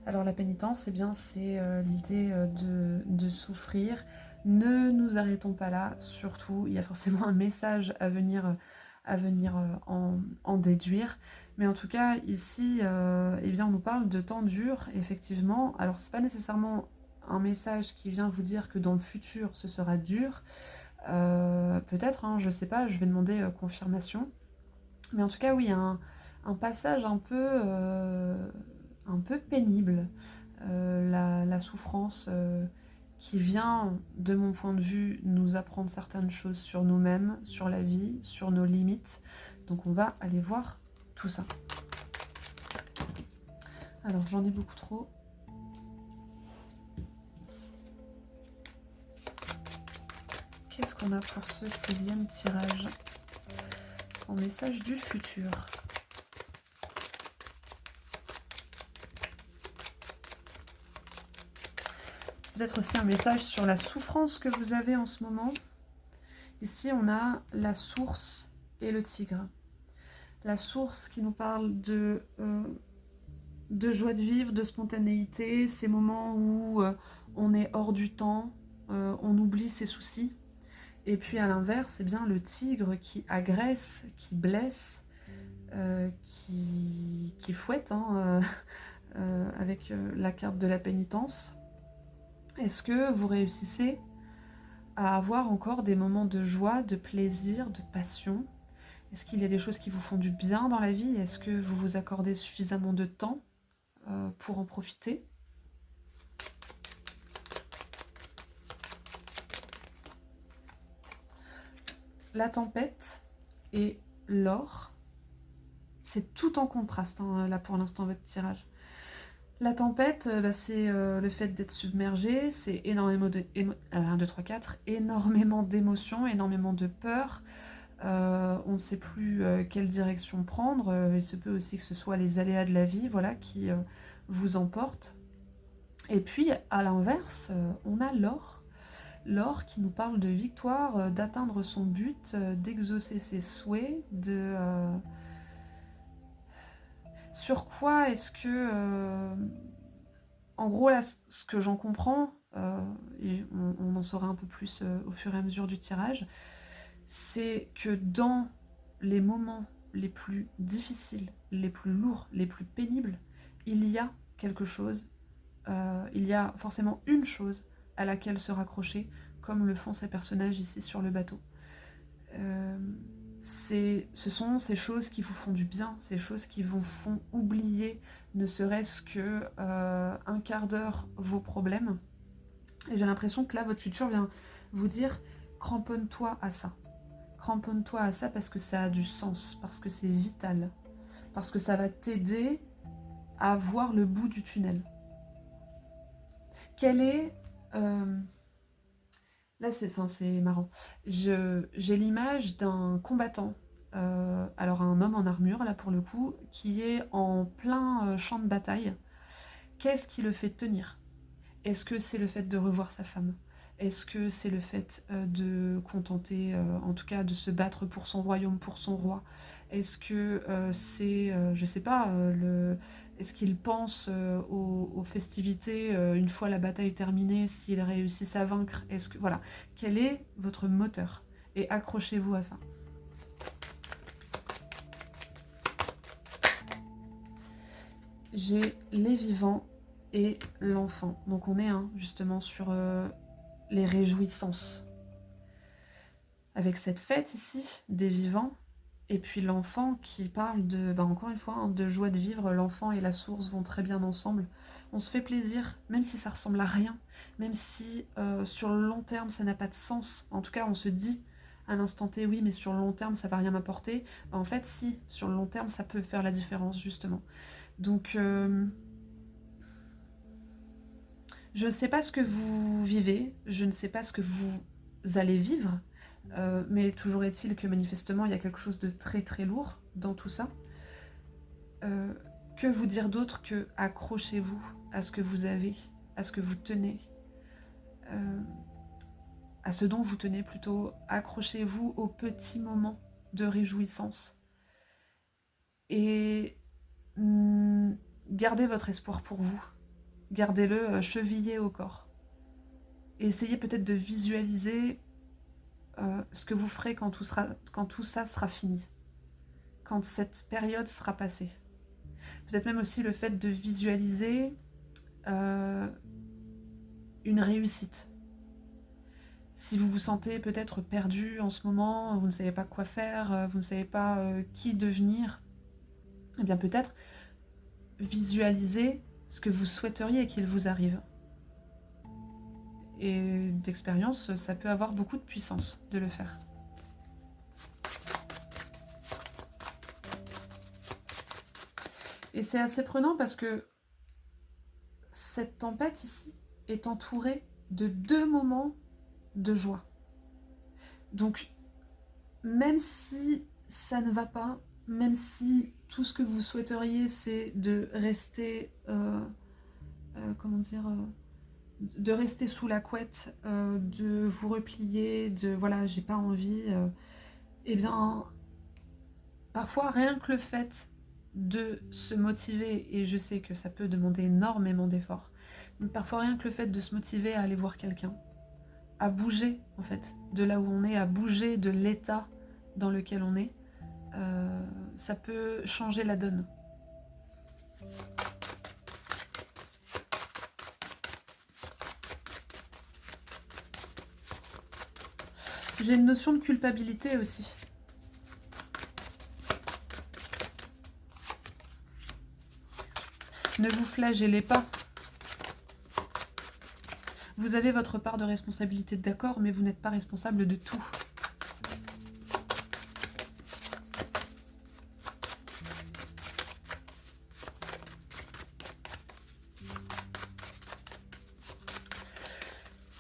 Alors la pénitence, eh bien, c'est l'idée de souffrir. Ne nous arrêtons pas là, surtout, il y a forcément un message à venir en déduire. Mais en tout cas, ici, eh bien, on nous parle de temps dur, effectivement. Alors, c'est pas nécessairement un message qui vient vous dire que dans le futur, ce sera dur. Peut-être, hein, je sais pas, je vais demander confirmation. Mais en tout cas, oui, il y a un passage un peu pénible. La souffrance qui vient, de mon point de vue, nous apprendre certaines choses sur nous-mêmes, sur la vie, sur nos limites. Donc on va aller voir tout ça. Alors j'en ai beaucoup trop. Qu'est-ce qu'on a pour ce 6e tirage en message du futur? Peut-être aussi un message sur la souffrance que vous avez en ce moment. Ici, on a la source et le tigre. La source qui nous parle de joie de vivre, de spontanéité, ces moments où on est hors du temps, on oublie ses soucis. Et puis à l'inverse, eh bien, le tigre qui agresse, qui blesse, qui fouette, hein, avec la carte de la pénitence. Est-ce que vous réussissez à avoir encore des moments de joie, de plaisir, de passion? Est-ce qu'il y a des choses qui vous font du bien dans la vie? Est-ce que vous vous accordez suffisamment de temps pour en profiter? La tempête et l'or, c'est tout en contraste, hein, là pour l'instant votre tirage. La tempête, c'est le fait d'être submergé, c'est énormément de 1, 2, 3, 4, énormément d'émotions, énormément de peur. On ne sait plus quelle direction prendre. Il se peut aussi que ce soit les aléas de la vie, voilà, qui vous emportent. Et puis, à l'inverse, on a l'or. L'or qui nous parle de victoire, d'atteindre son but, d'exaucer ses souhaits, Sur quoi est-ce que... En gros, là, ce que j'en comprends, et on en saura un peu plus au fur et à mesure du tirage, c'est que dans les moments les plus difficiles, les plus lourds, les plus pénibles, il y a quelque chose, il y a forcément une chose à laquelle se raccrocher, comme le font ces personnages ici sur le bateau. Ce sont ces choses qui vous font du bien, ces choses qui vous font oublier ne serait-ce que un quart d'heure vos problèmes. Et j'ai l'impression que là, votre futur vient vous dire « cramponne-toi à ça ». Cramponne-toi à ça parce que ça a du sens, parce que c'est vital, parce que ça va t'aider à voir le bout du tunnel. Quel est... Là, c'est marrant. J'ai l'image d'un combattant, alors un homme en armure, là pour le coup, qui est en plein champ de bataille. Qu'est-ce qui le fait tenir? Est-ce que c'est le fait de revoir sa femme? Est-ce que c'est le fait de contenter, en tout cas de se battre pour son royaume, pour son roi? Est-ce que c'est, je sais pas, est-ce qu'il pense aux festivités une fois la bataille terminée, s'il réussit à vaincre? Est-ce que voilà, quel est votre moteur? Et accrochez-vous à ça. J'ai les vivants et l'enfant. Donc on est justement sur les réjouissances. Avec cette fête ici, des vivants, et puis l'enfant qui parle de, encore une fois, de joie de vivre. L'enfant et la source vont très bien ensemble. On se fait plaisir, même si ça ressemble à rien, même si sur le long terme ça n'a pas de sens. En tout cas, on se dit à l'instant T, oui, mais sur le long terme ça va rien m'apporter. En fait, si, sur le long terme ça peut faire la différence, justement. Donc, je ne sais pas ce que vous vivez, je ne sais pas ce que vous allez vivre, mais toujours est-il que manifestement il y a quelque chose de très très lourd dans tout ça. Que vous dire d'autre que accrochez-vous à ce que vous avez, à ce que vous tenez, à ce dont vous tenez plutôt. Accrochez-vous aux petits moments de réjouissance et gardez votre espoir pour vous. Gardez-le chevillé au corps. Et essayez peut-être de visualiser ce que vous ferez quand tout ça sera fini, quand cette période sera passée. Peut-être même aussi le fait de visualiser une réussite. Si vous vous sentez peut-être perdu en ce moment, vous ne savez pas quoi faire, vous ne savez pas qui devenir, eh bien peut-être visualiser ce que vous souhaiteriez qu'il vous arrive. Et d'expérience, ça peut avoir beaucoup de puissance de le faire. Et c'est assez prenant parce que cette tempête ici est entourée de 2 moments de joie. Donc, même si ça ne va pas, même si tout ce que vous souhaiteriez c'est de rester, de rester sous la couette, de vous replier, de voilà, j'ai pas envie, eh bien, parfois rien que le fait de se motiver, et je sais que ça peut demander énormément d'efforts, mais parfois rien que le fait de se motiver à aller voir quelqu'un, à bouger en fait, de là où on est, à bouger de l'état dans lequel on est, ça peut changer la donne. J'ai une notion de culpabilité aussi. Ne vous flagellez pas. Vous avez votre part de responsabilité, d'accord, mais vous n'êtes pas responsable de tout.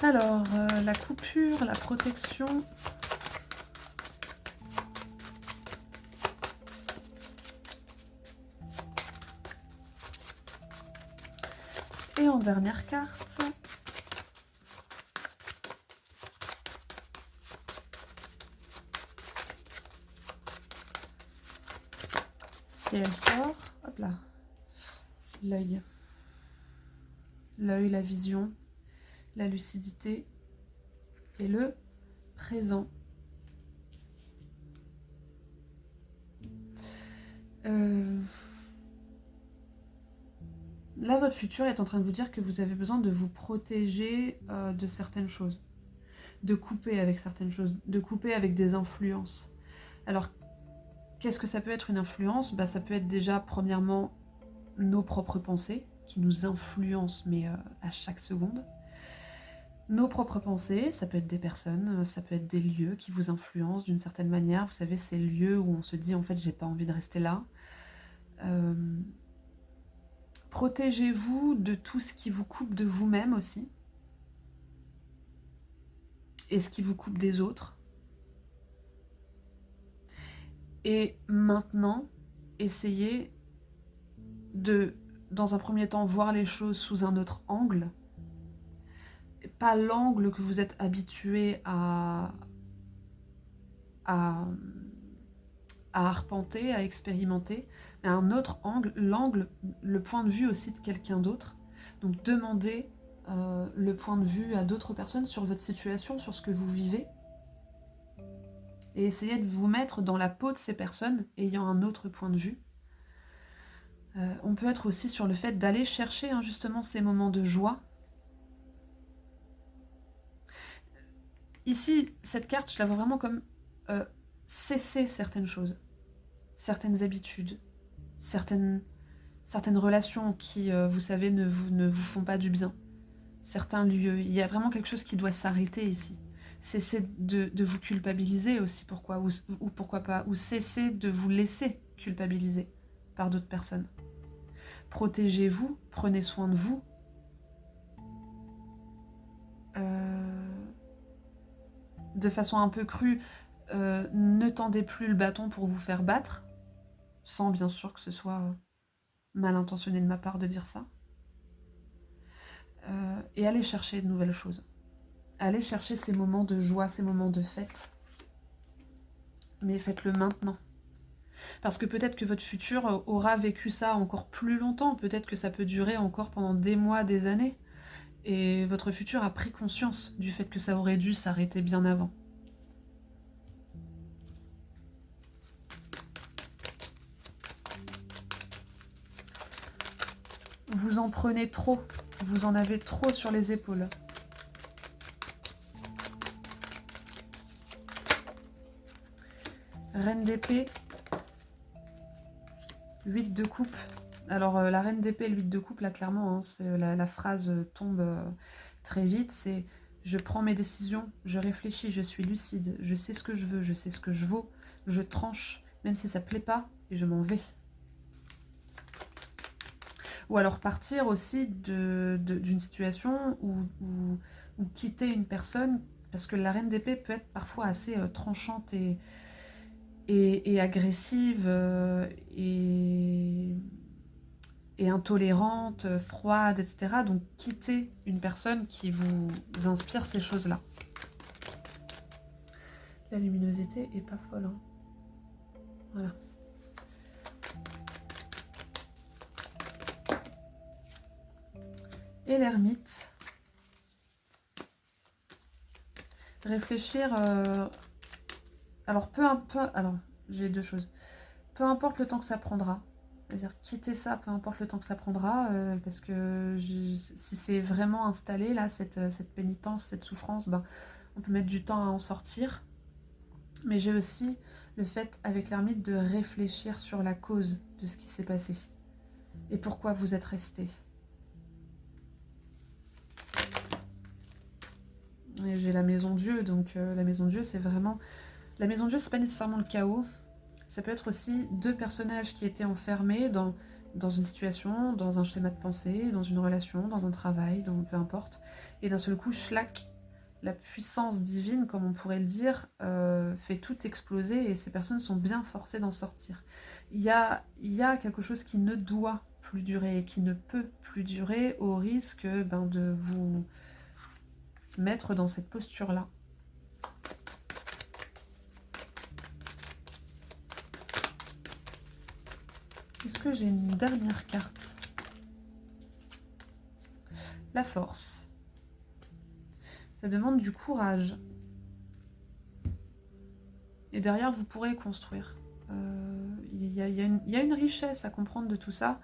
Alors, la coupure, la protection. Et en dernière carte, si elle sort, hop là, l'œil. L'œil, la vision, la lucidité et le présent. Là, votre futur est en train de vous dire que vous avez besoin de vous protéger de certaines choses, de couper avec certaines choses, de couper avec des influences. Alors, qu'est-ce que ça peut être une influence? Ça peut être déjà, premièrement, nos propres pensées, qui nous influencent, mais à chaque seconde. Nos propres pensées, ça peut être des personnes, ça peut être des lieux qui vous influencent d'une certaine manière. Vous savez, ces lieux où on se dit, en fait, j'ai pas envie de rester là. Protégez-vous de tout ce qui vous coupe de vous-même aussi, et ce qui vous coupe des autres. Et maintenant, essayez de, dans un premier temps, voir les choses sous un autre angle. Pas l'angle que vous êtes habitué à, à arpenter, à expérimenter, mais un autre angle, l'angle, le point de vue aussi de quelqu'un d'autre. Donc demandez le point de vue à d'autres personnes sur votre situation, sur ce que vous vivez, et essayez de vous mettre dans la peau de ces personnes ayant un autre point de vue. On peut être aussi sur le fait d'aller chercher justement ces moments de joie. Ici, cette carte, je la vois vraiment comme cesser certaines choses, certaines habitudes, certaines relations qui, vous savez, ne vous font pas du bien. Certains lieux, il y a vraiment quelque chose qui doit s'arrêter ici. Cessez de vous culpabiliser aussi, pourquoi, ou pourquoi pas, ou cessez de vous laisser culpabiliser par d'autres personnes. Protégez-vous, prenez soin de vous. De façon un peu crue, ne tendez plus le bâton pour vous faire battre, sans bien sûr que ce soit mal intentionné de ma part de dire ça. Et allez chercher de nouvelles choses. Allez chercher ces moments de joie, ces moments de fête. Mais faites-le maintenant. Parce que peut-être que votre futur aura vécu ça encore plus longtemps. Peut-être que ça peut durer encore pendant des mois, des années. Et votre futur a pris conscience du fait que ça aurait dû s'arrêter bien avant. Vous en prenez trop. Vous en avez trop sur les épaules. Reine d'épée, 8 de coupe. Alors la reine d'épée et le 8 de coupe, là clairement, la phrase tombe très vite, c'est « Je prends mes décisions, je réfléchis, je suis lucide, je sais ce que je veux, je sais ce que je vaux, je tranche, même si ça ne plaît pas, et je m'en vais. » Ou alors partir aussi d'une situation où quitter une personne, parce que la reine d'épée peut être parfois assez tranchante et agressive et intolérante, froide, etc. Donc quitter une personne qui vous inspire ces choses-là. La luminosité est pas folle. Hein. Voilà. Et l'ermite. Réfléchir... Alors, alors, j'ai deux choses. Peu importe le temps que ça prendra. C'est-à-dire quitter ça, peu importe le temps que ça prendra, parce que si c'est vraiment installé, là, cette pénitence, cette souffrance, ben, on peut mettre du temps à en sortir. Mais j'ai aussi le fait, avec l'ermite, de réfléchir sur la cause de ce qui s'est passé. Et pourquoi vous êtes resté. Et j'ai la maison Dieu, donc la maison Dieu, c'est vraiment... La maison Dieu, c'est pas nécessairement le chaos. Ça peut être aussi deux personnages qui étaient enfermés dans une situation, dans un schéma de pensée, dans une relation, dans un travail, peu importe. Et d'un seul coup, schlac, la puissance divine, comme on pourrait le dire, fait tout exploser et ces personnes sont bien forcées d'en sortir. Il y a quelque chose qui ne doit plus durer et qui ne peut plus durer au risque de vous mettre dans cette posture-là. Est-ce que j'ai une dernière carte? La force. Ça demande du courage. Et derrière, vous pourrez construire. Il y a une richesse à comprendre de tout ça.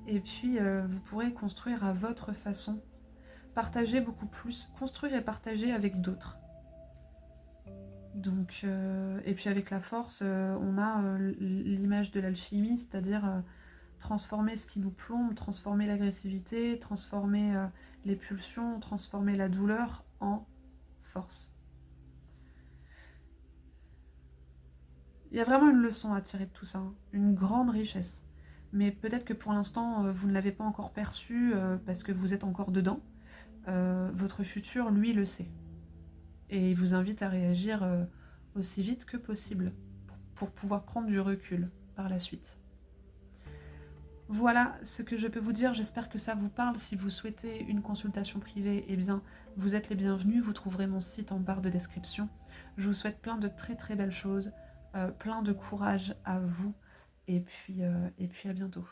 Et puis, vous pourrez construire à votre façon. Partager beaucoup plus. Construire et partager avec d'autres. Donc, et puis avec la force, on a l'image de l'alchimie, c'est-à-dire transformer ce qui nous plombe, transformer l'agressivité, transformer les pulsions, transformer la douleur en force. Il y a vraiment une leçon à tirer de tout ça, hein, une grande richesse. mais peut-être que pour l'instant, vous ne l'avez pas encore perçu parce que vous êtes encore dedans. Votre futur, lui, le sait. Et il vous invite à réagir aussi vite que possible pour pouvoir prendre du recul par la suite. Voilà ce que je peux vous dire, j'espère que ça vous parle. Si vous souhaitez une consultation privée, eh bien, vous êtes les bienvenus, vous trouverez mon site en barre de description. Je vous souhaite plein de très très belles choses, plein de courage à vous, et puis à bientôt.